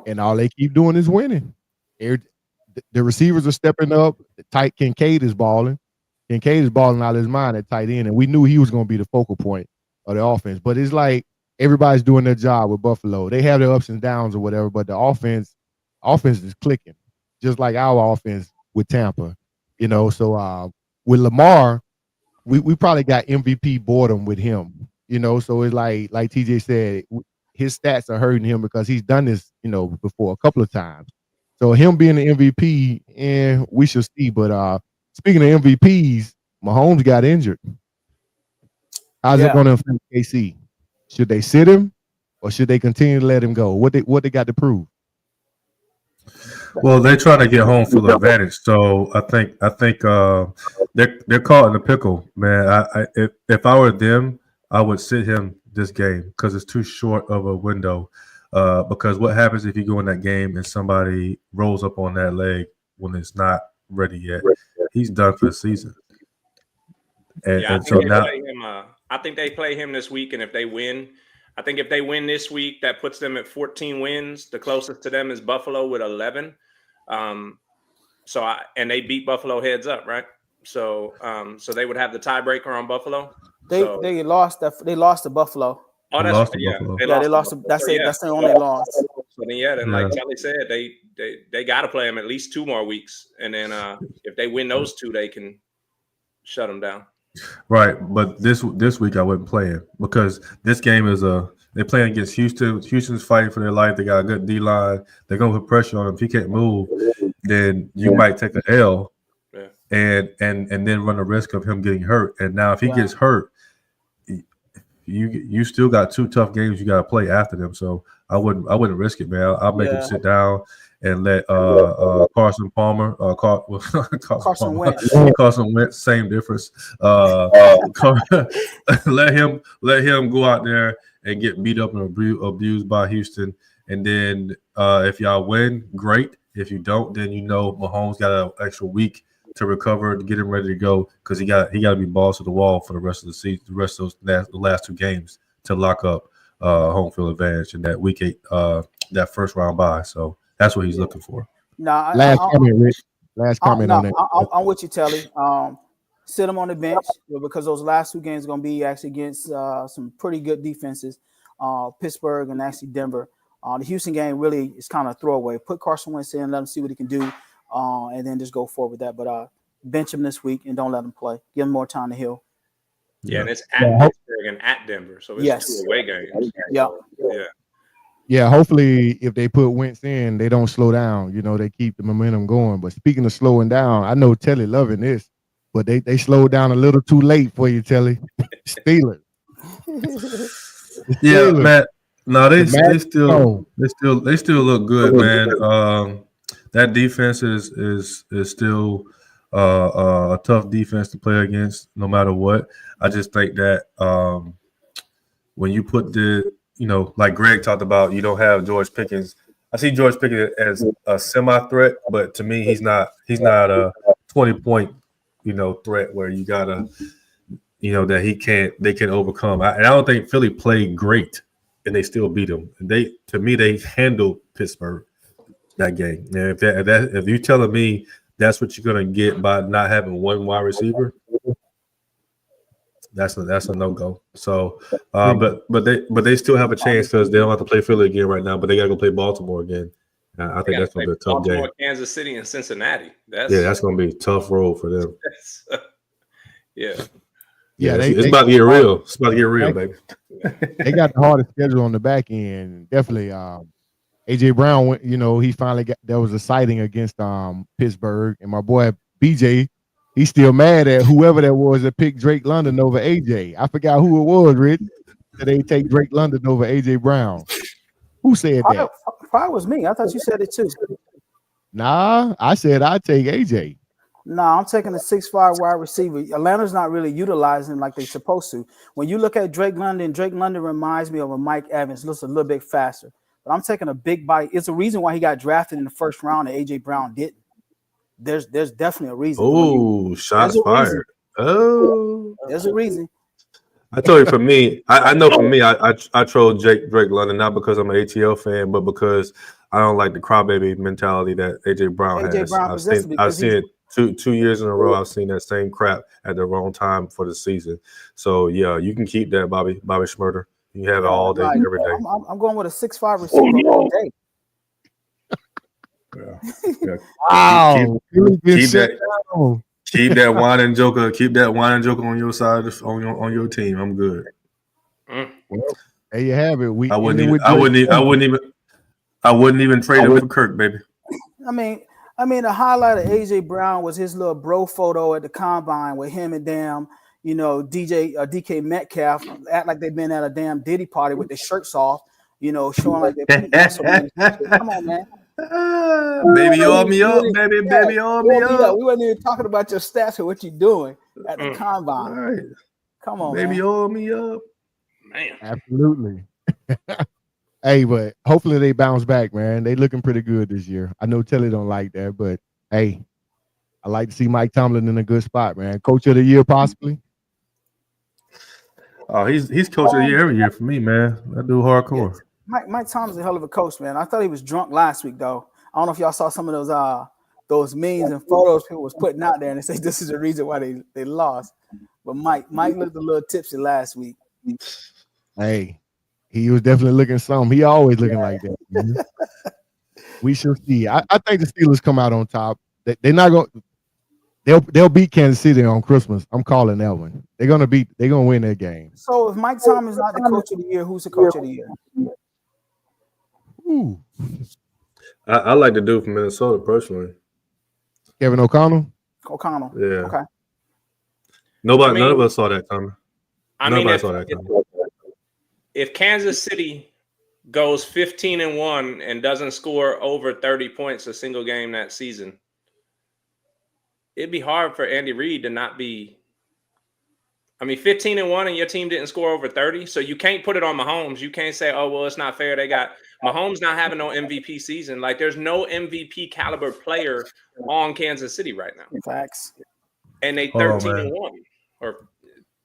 and all they keep doing is winning. The receivers are stepping up. The tight Kincaid is balling. Kincaid is balling out of his mind at tight end, and we knew he was going to be the focal point of the offense. But it's like everybody's doing their job with Buffalo. They have their ups and downs or whatever, but the offense is clicking, just like our offense with Tampa. You know, so with Lamar, we probably got MVP boredom with him. You know, so it's like TJ said, his stats are hurting him because he's done this, you know, before a couple of times. So him being the MVP, and we shall see. But speaking of MVPs, Mahomes got injured. How's it going to affect KC? Should they sit him, or should they continue to let him go? What they got to prove? Well, they try to get home field advantage, so I think they're caught in the pickle, man. If I were them, I would sit him this game because it's too short of a window. Because what happens if you go in that game and somebody rolls up on that leg when it's not ready yet? He's done for the season. And so now, I think they play him this week, and if they win, I think if they win this week, that puts them at 14 wins. The closest to them is Buffalo with 11. And they beat Buffalo heads up, right? So they would have the tiebreaker on Buffalo. They lost to Buffalo. Oh, that's lost Buffalo. They lost. That's the only loss. So then, like Kelly said, they got to play them at least 2 more weeks, and then if they win those 2, they can shut them down. Right, but this week I wouldn't play him because this game is they're playing against Houston. Houston's fighting for their life. They got a good D line. They're gonna put pressure on him. If he can't move, then you might take an L, and then run the risk of him getting hurt. And now if he gets hurt, you still got 2 tough games you got to play after them. So I wouldn't risk it, man. I'll make him sit down and let Carson Palmer, Carson Wentz, same difference. Let him go out there and get beat up and abused by Houston. And then if y'all win, great. If you don't, then Mahomes got an extra week to recover, to get him ready to go, because he got to be balls to the wall for the rest of the season, the rest of the last 2 games to lock up home field advantage in that week 8, that first round bye. So that's what he's looking for. Last comment, Rich. Last comment on that. I'm with you, Telly. Sit him on the bench because those last 2 games are going to be actually against some pretty good defenses, Pittsburgh and actually Denver. The Houston game really is kind of throwaway. Put Carson Wentz in, let him see what he can do, and then just go forward with that. But bench him this week and don't let him play. Give him more time to heal. Yeah, and it's at Pittsburgh and at Denver, so it's 2 away games. Yeah, hopefully if they put Wentz in, they don't slow down. You know, they keep the momentum going. But speaking of slowing down, I know Telly loving this, but they slowed down a little too late for you, Telly. Steelers. Yeah, Matt. No, they still look good, man. That defense is still a tough defense to play against, no matter what. I just think that when you put like Greg talked about, you don't have George Pickens. I see George Pickens as a semi-threat, but to me, he's not a 20-point, threat where you gotta, that they can overcome. And I don't think Philly played great, and they still beat them. To me, they handled Pittsburgh that game. And if you're telling me that's what you're gonna get by not having one wide receiver, that's a no-go. So, but they still have a chance because they don't have to play Philly again right now, but they got to go play Baltimore again. I think that's going to be a tough game. Kansas City, and Cincinnati. That's going to be a tough road for them. Yeah. It's about to get real. It's about to get real, baby. They got the hardest schedule on the back end. Definitely. AJ Brown, he finally got. There was a sighting against Pittsburgh, and my boy BJ. He's still mad at whoever that was that picked Drake London over AJ. I forgot who it was, Rich. That they take Drake London over AJ Brown. Who said that? Probably was me. I thought you said it too. Nah, I said I'd take AJ. Nah, I'm taking a 6'5" wide receiver. Atlanta's not really utilizing him like they're supposed to. When you look at Drake London reminds me of a Mike Evans. Looks a little bit faster. But I'm taking a big bite. It's a reason why he got drafted in the first round and AJ Brown didn't. There's definitely a reason. Oh, shots fired. Oh, there's a reason. I told you, for me, I know for me, I chose Drake London not because I'm an ATL fan, but because I don't like the crybaby mentality that AJ Brown has. I've seen it two years in a row. I've seen that same crap at the wrong time for the season. So yeah, you can keep that, Bobby Schmurder. You have it all day, every day. I'm going with a 6'5" receiver all day. Yeah. Wow. Keep that wine and joker. Keep that wine and joker on your side on your team. I'm good. Well, there you have it. I wouldn't even trade him for Kirk, baby. I mean, the highlight of AJ Brown was his little bro photo at the combine with him and DK Metcalf act like they've been at a damn Diddy party with their shirts off, showing like they're come on, man. Baby, all me up, baby. Baby, all me up. We wasn't even talking about your stats or what you're doing at the combine. Right. Come on, baby, man. all me up, man. Absolutely. Hey, but hopefully they bounce back, man. They looking pretty good this year. I know Telly don't like that, but hey, I like to see Mike Tomlin in a good spot, man. Coach of the year, possibly. Oh, he's coach of the year every year for me, man. I do hardcore. Yes. Mike Tomlin's a hell of a coach, man. I thought he was drunk last week, though. I don't know if y'all saw some of those memes and photos people was putting out there, and they say this is the reason why they lost. But Mike looked a little tipsy last week. Hey, he was definitely looking something. He always looking like that. Man. We shall see. I think the Steelers come out on top. They're not going. They'll beat Kansas City on Christmas. I'm calling that one. They're gonna win that game. So if Mike Tomlin's not the coach of the year, who's the coach of the year? Ooh. I like the dude from Minnesota personally. Kevin O'Connell. Yeah. Okay. None of us saw that coming. If Kansas City goes 15-1 and doesn't score over 30 points a single game that season, it'd be hard for Andy Reid to not be. 15-1 and your team didn't score over 30, so you can't put it on Mahomes. You can't say, "Oh, well, it's not fair." They got Mahomes not having no MVP season. Like, there's no MVP caliber player on Kansas City right now. Facts. And they 13-1, or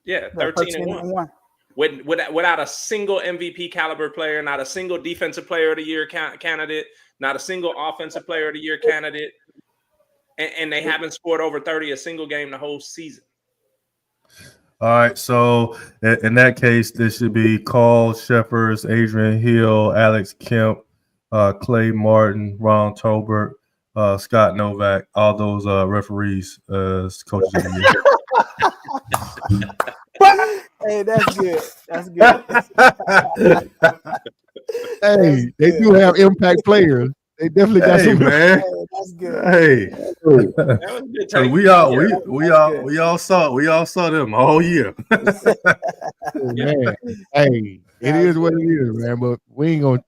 13-1. Without a single MVP caliber player, not a single defensive player of the year candidate, not a single offensive player of the year candidate, and they haven't scored over 30 a single game the whole season. All right, so in that case, this should be Carl Shepherds, Adrian Hill, Alex Kemp, Clay Martin, Ron Tolbert, Scott Novak, all those referees as coaches of the year. Hey, that's good. That's good. Hey, they do have impact players. They definitely got some, man. Hey, that's good. Hey, so we all saw them all year. Man. Hey, it is what it is, man. But we gonna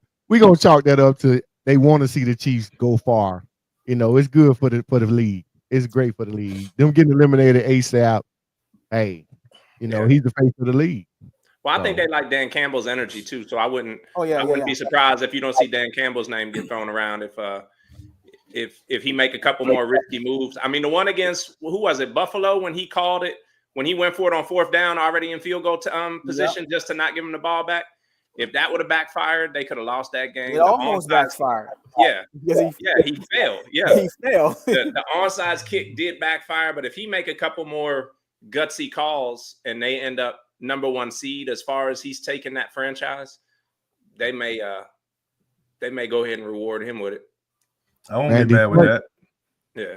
chalk that up to they want to see the Chiefs go far. It's good for the league. It's great for the league. Them getting eliminated ASAP. Hey, he's the face of the league. Well, I think they like Dan Campbell's energy too, so I wouldn't. I wouldn't be surprised if you don't see Dan Campbell's name get thrown around. if he make a couple more risky moves. I mean, the one against who was it? Buffalo, when he called it, when he went for it on 4th down, already in field goal position, just to not give him the ball back. If that would have backfired, they could have lost that game. It almost backfired. Yeah, he failed. Yeah, he failed. the onside kick did backfire, but if he make a couple more gutsy calls and they end up number 1 seed as far as he's taking that franchise, they may go ahead and reward him with it. I won't be mad with that. Yeah.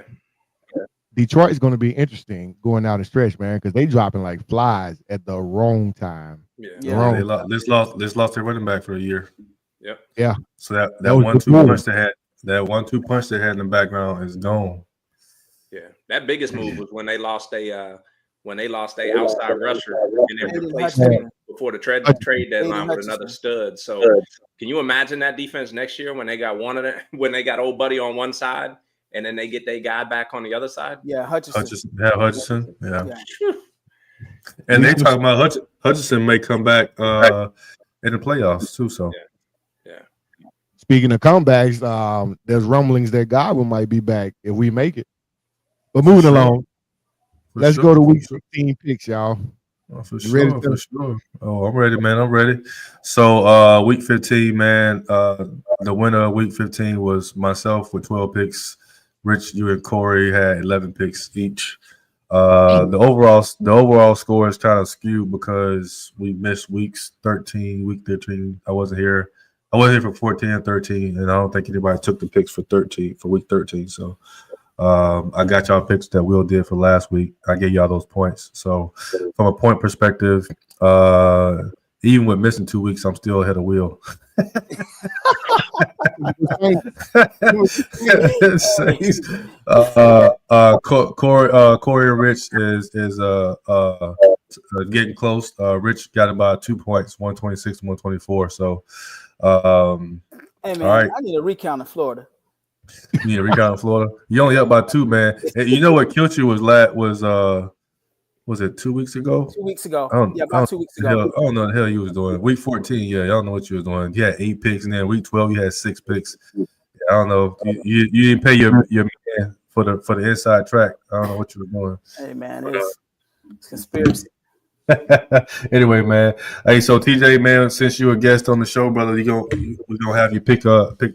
Detroit's going to be interesting going out and stretch, man, because they dropping like flies at the wrong time. Yeah. They lost their running back for a year. Yep. Yeah. So that 1-2 punch they had, that 1-2 punch they had in the background is gone. Yeah. That biggest move was when they lost a outside rusher and then replaced him before the trade deadline with another stud. So can you imagine that defense next year when they got when they got old buddy on one side and then they get their guy back on the other side? Yeah, Hutchinson. Yeah. And they talking about Hutchinson may come back in the playoffs too. So yeah. Speaking of comebacks, there's rumblings that Godwin might be back if we make it. But moving along, let's go to week 16 picks, y'all. Oh, for sure. Oh, I'm ready, man. I'm ready. So week 15, man, the winner of week 15 was myself with 12 picks. Rich, you and Corey had 11 picks each. The overall score is kind of skewed because we missed week 13. I wasn't here for 14 and 13, and I don't think anybody took the picks for week 13. So I got y'all picks that Will did for last week. I gave y'all those points. So from a point perspective, even with missing 2 weeks, I'm still ahead of Will. Corey and Rich is getting close. Rich got about 2 points, 126 and 124. So hey man, all right. I need a recount in Florida. You need a recount in Florida. You only up by 2, man. And you know what killed you was it 2 weeks ago? 2 weeks ago. About 2 weeks ago. I don't know what the hell you was doing. Week 14, yeah, y'all know what you was doing. You had 8 picks, and then week 12, you had 6 picks. Yeah, I don't know. You didn't pay your man for the inside track. I don't know what you were doing. Hey man, it's conspiracy. Anyway, man. Hey, so TJ, man, since you're a guest on the show, brother, we're gonna have you pick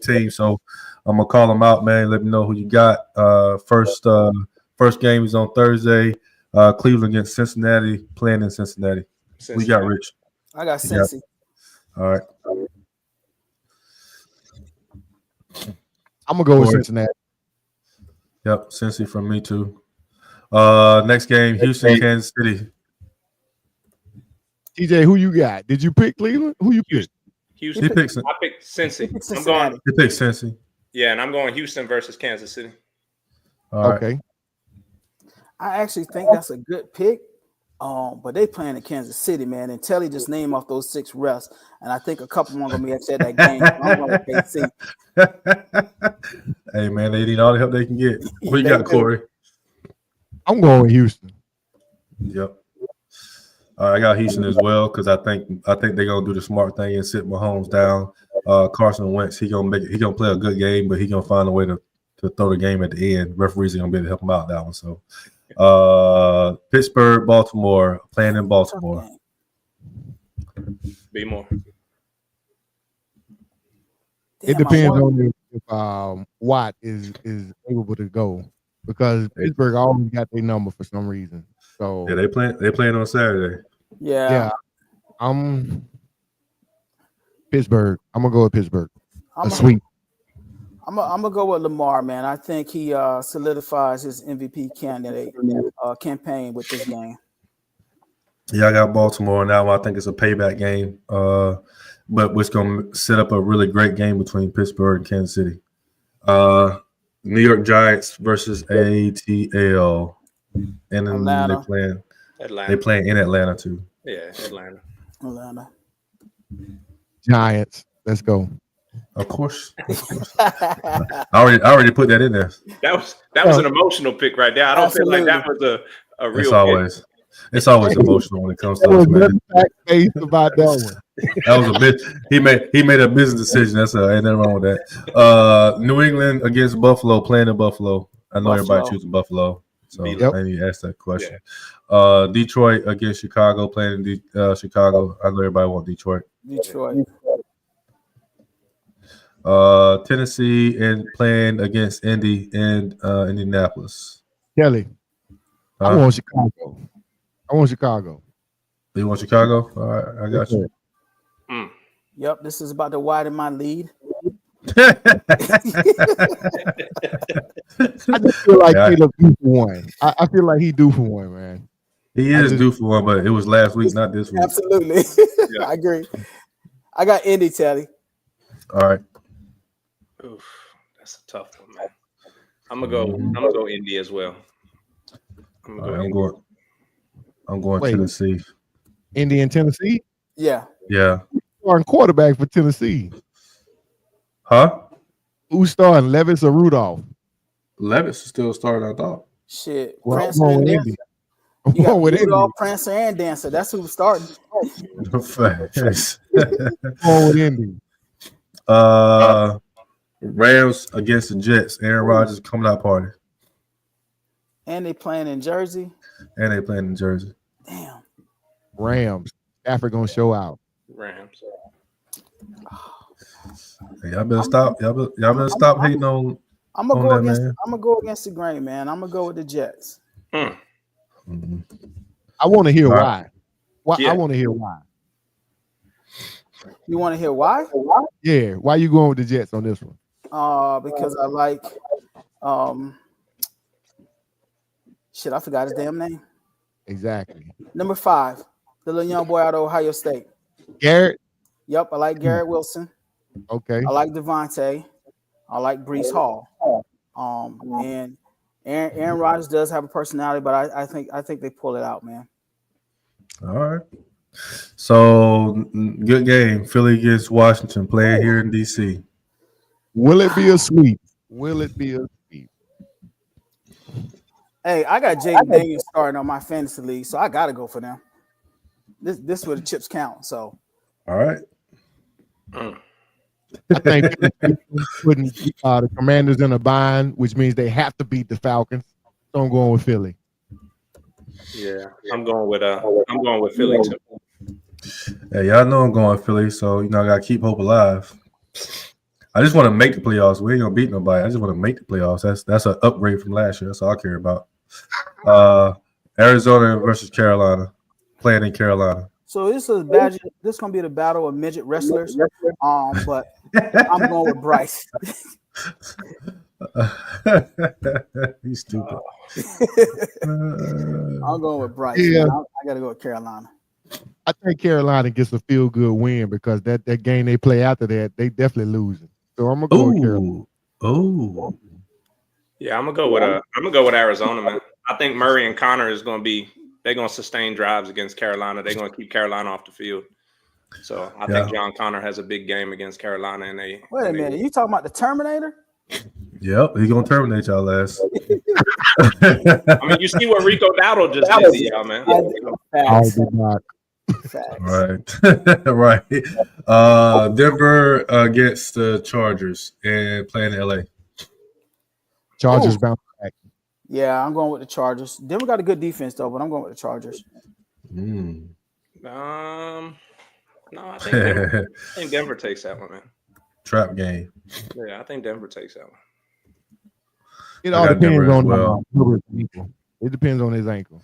team. So I'm gonna call them out, man. Let me know who you got. First game is on Thursday. Cleveland against Cincinnati, playing in Cincinnati. We got Rich. I got Cincy. All right. I'm gonna go with Cincinnati. Yep, Cincy from me too. Next game, Houston, Kansas City. TJ, who you got? Did you pick Cleveland? Who you picked? Houston. I picked Cincy. He picked Cincy. Yeah, and I'm going Houston versus Kansas City. Okay. I actually think that's a good pick. But they playing in Kansas City, man. And Telly just named off those 6 refs, and I think a couple more gonna be upset that game. I'm going to KC. Hey man, they need all the help they can get. What you got, Corey? I'm going with Houston. Yep. I got Houston as well because I think they're gonna do the smart thing and sit Mahomes down. Carson Wentz, he gonna play a good game, but he gonna find a way to throw the game at the end. Referees are gonna be able to help him out that one. So Pittsburgh, Baltimore, playing in Baltimore. Be more. It depends on if Watt is able to go because Pittsburgh always got their number for some reason. So yeah, they playing on Saturday. Yeah. I'm Pittsburgh. I'm gonna go with Pittsburgh. I'm gonna go with Lamar, man. I think he solidifies his MVP candidate campaign with this game. Yeah, I got Baltimore now. I think it's a payback game, but it's going to set up a really great game between Pittsburgh and Kansas City. New York Giants versus ATL, and then Atlanta. They playing in Atlanta too. Yeah, Atlanta. Giants. Let's go. Of course. I already put that in there. That was an emotional pick right there. I don't feel like that was a real It's always. pick. It's always emotional when it comes to There us, was man. nothing fact-based about that one. That was a bit. He made a business decision. That's ain't nothing wrong with that. New England against Buffalo, playing in Buffalo. I know everybody choosing Buffalo, so I need to ask that question. Yeah. Detroit against Chicago, playing in Chicago. I know everybody want Detroit. Tennessee and playing against Indy and Indianapolis. Kelly, I want Chicago. You want Chicago? All right, I got you. Yep, this is about to widen my lead. I just feel like Caleb due for one. I feel like he due for one, man. He is due for one, but it was last week, not this week. Absolutely. I agree. I got Indy, Telly. All right. Oof, that's a tough one, man. I'm gonna go Indy as well. I'm going Tennessee. Indy and Tennessee? Yeah. Starting quarterback for Tennessee. Huh? Who's starting, Levis or Rudolph? Levis is still starting, I thought. Shit. Well, Prancer and Dancer. You got Rudolph, Prancer, and Dancer. That's who's starting. Facts. With Indy. Rams against the Jets. Aaron Rodgers coming out party. And they playing in Jersey. Damn. Rams. Stafford gonna show out. Rams. Hey, y'all better stop. Y'all better stop hating on. I'm gonna go against the grain, man. I'm gonna go with the Jets. Mm-hmm. I want to hear why. I want to hear why. You want to hear why? Yeah. Why you going with the Jets on this one? Because I like shit, I forgot his damn name. Exactly. Number 5, the little young boy out of Ohio State. Garrett? Yep, I like Garrett Wilson. Okay. I like Devontae. I like Breece Hall. And Aaron Rodgers does have a personality, but I think they pull it out, man. All right. So good game. Philly against Washington, playing here in DC. Will it be a sweep? Hey, I got Jaden Daniels starting on my fantasy league, so I gotta go for them. This is where the chips count. So all right. I think putting the Commanders in a bind, which means they have to beat the Falcons. So I'm going with Philly. Yeah, I'm going with Philly too. Hey, y'all know I'm going Philly, so I gotta keep hope alive. I just want to make the playoffs. We ain't gonna beat nobody. I just want to make the playoffs. That's an upgrade from last year. That's all I care about. Arizona versus Carolina, playing in Carolina. So this is gonna be the battle of midget wrestlers. But I'm going with Bryce. He's stupid. I'm going with Bryce. Yeah. I gotta go with Carolina. I think Carolina gets a feel-good win because that game they play after that, they definitely losing. So I'm gonna go with Carolina. Oh. Yeah, I'm gonna go with Arizona, man. I think Murray and Connor they're gonna sustain drives against Carolina. They're gonna keep Carolina off the field. So I think John Connor has a big game against Carolina, and they. Wait a minute, you talking about the Terminator? Yep, he's gonna terminate y'all ass. I mean, you see what Rico Dowdle just did to y'all, man. Right. Denver against the Chargers and playing in LA. Chargers bounce back. Yeah, I'm going with the Chargers. Denver got a good defense though, but I'm going with the Chargers. No, I think Denver takes that one, man. Trap game. Yeah, I think Denver takes that one. It all depends on Herbert's ankle. It depends on his ankle.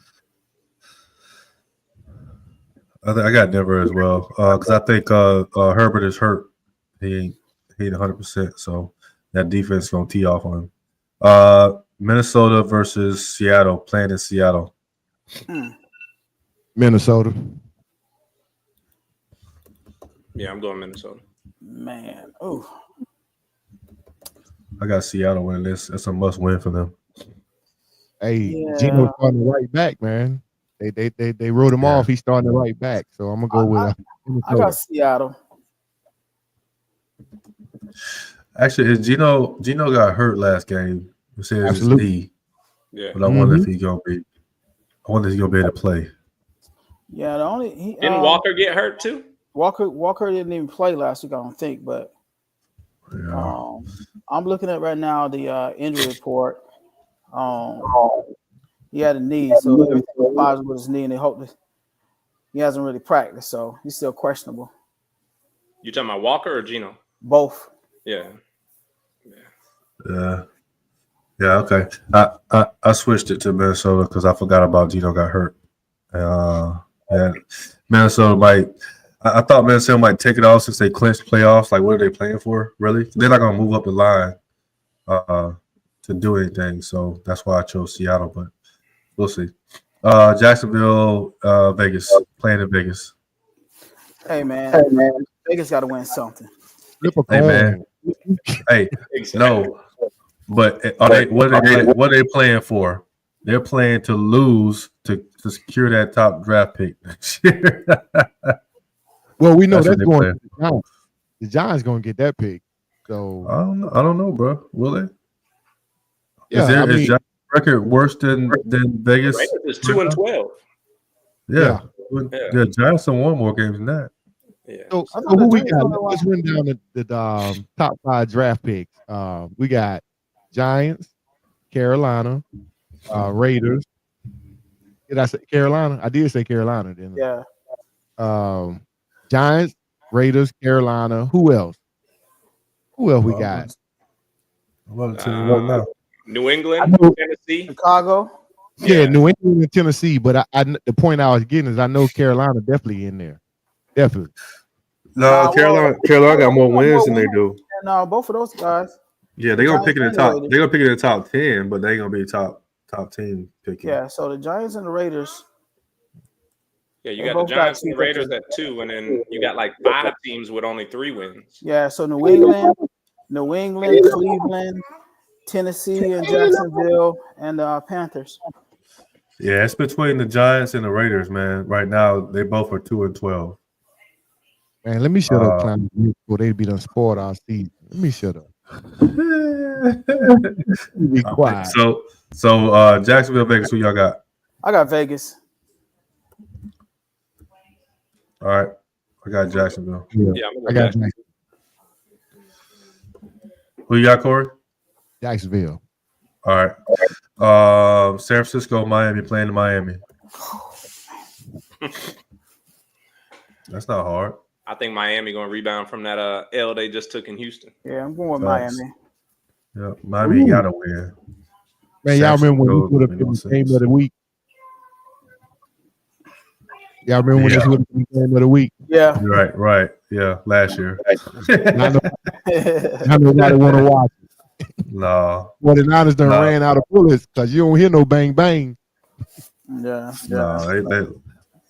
I got Denver as well because I think Herbert is hurt. He ain't 100%, so that defense is gonna tee off on him. Minnesota versus Seattle, playing in Seattle. Minnesota. Yeah, I'm going Minnesota. Man, oh, I got Seattle winning this. That's a must win for them. Hey, Gino's starting the right back, man. They wrote him off. He's starting the right back, so I'm gonna go with. I got Seattle. Actually, Gino got hurt last game. He said his knee. Yeah, but I wonder if he's gonna be. I wonder if he's gonna be able to play. Yeah, the only didn't Walker get hurt too? Walker didn't even play last week, I don't think. But I'm looking at right now the injury report. He had a knee, so everything was positive with his knee, and they hope that he hasn't really practiced, so he's still questionable. You talking about Walker or Geno? Both. Yeah. Okay. I switched it to Minnesota because I forgot about Geno got hurt. Yeah, Minnesota might. I thought Minnesota might take it off since they clinched playoffs. Like, what are they playing for? Really? They're not going to move up the line to do anything. So that's why I chose Seattle. But we'll see. Jacksonville, Vegas, playing in Vegas. Hey man, Vegas got to win something. Hey man, hey, no, but what are they playing for? They're playing to lose to secure that top draft pick next year. Well, we know that's going to the Giants. The Giants going to get that pick. So I don't know, bro. Will they? Yeah, is Giants' record worse than Vegas? Raiders is 2-12. Yeah. Giants have won more games than that. Yeah. So who we got? Let's run down the top 5 draft picks. We got Giants, Carolina, Raiders. Did I say Carolina? I did say Carolina, didn't I? Yeah. Giants, Raiders, Carolina. Who else? Who else we got? New England, Tennessee, Chicago. Yeah, New England and Tennessee. But the point I was getting is I know Carolina definitely in there. Definitely. No, Carolina got more wins than they do. No, both of those guys. Yeah, they're gonna pick in the top. They're gonna pick in the top 10, but they ain't gonna be top team picking. Yeah, so the Giants and the Raiders. Yeah, you got the Giants and the Raiders at 2, and then you got like 5 teams with only 3 wins. Yeah, so New England, Cleveland, Tennessee, and Jacksonville, and the Panthers. Yeah, it's between the Giants and the Raiders, man. Right now, they both are 2-12. Man, let me shut up, clown. Before they be done spoiled our season. Let me shut up. Be quiet. So Jacksonville, Vegas, who y'all got? I got Vegas. All right, I got Jacksonville. Yeah, I got Jacksonville. Who you got, Corey? Jacksonville. All right. San Francisco, Miami, playing in Miami. That's not hard. I think Miami going to rebound from that L they just took in Houston. Yeah, I'm going with Miami. Yeah, Miami got to win. Man, y'all remember when we put up in the game of the week? Y'all remember when this would have been the game of the week? Yeah. Right. Yeah, last year. I know nobody want to watch it. No. Well, the Niners done ran out of bullets because you don't hear no bang bang. Yeah. No,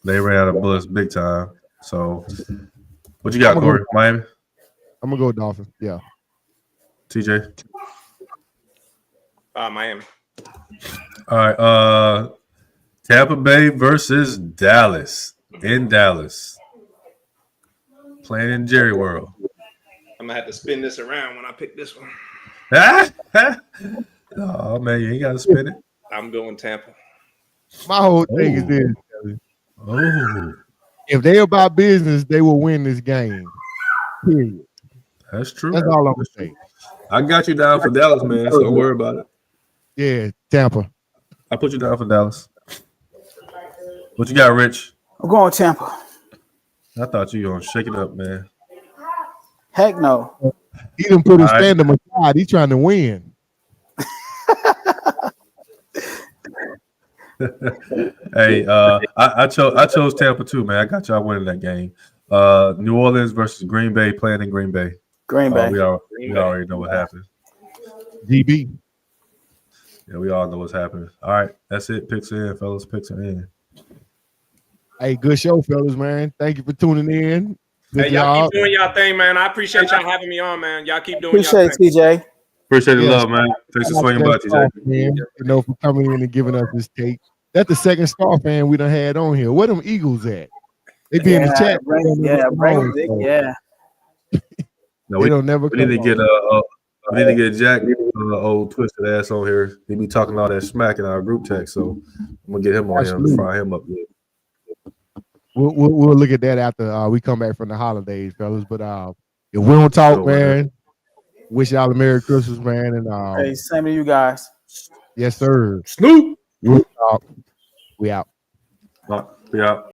they ran out of bullets big time. So, what you got, Corey? Miami? I'm going to go Dolphins. Yeah. TJ? Miami. All right. Tampa Bay versus Dallas. In Dallas. Playing in Jerry World. I'm going to have to spin this around when I pick this one. Oh, man, you ain't got to spin it. I'm going Tampa. My whole thing is this. Oh. If they about business, they will win this game. Period. That's true. That's all I'm going to say. I got you down for Dallas, man, so don't worry about it. Yeah, Tampa. I put you down for Dallas. What you got, Rich? I'm going Tampa. I thought you were going to shake it up, man. Heck no. He done put his fandom aside. He's trying to win. Hey, I chose Tampa too, man. I got y'all winning that game. New Orleans versus Green Bay, playing in Green Bay. Green Bay. We already know what happened. GB. Yeah, we all know what's happening. All right, that's it. Picks are in, fellas. Picks are in. Hey, good show, fellas, man. Thank you for tuning in. Good y'all keep doing y'all thing, man. I appreciate y'all having me on, man. Y'all keep doing y'all thing. TJ. Appreciate the love, man. Thanks for swinging by, TJ. Man, for coming in and giving us this take. That's the second star fan we done had on here. Where them Eagles at? They be in the chat. No, we don't never. We need to get Jack, old twisted ass on here. He be talking all that smack in our group text, so I'm gonna get him on here and fry him up. we'll look at that after we come back from the holidays, fellas. But if we don't talk, man, wish y'all a Merry Christmas, man. And hey, same to you guys. Yes, sir. Snoop. We'll talk. We out. We out.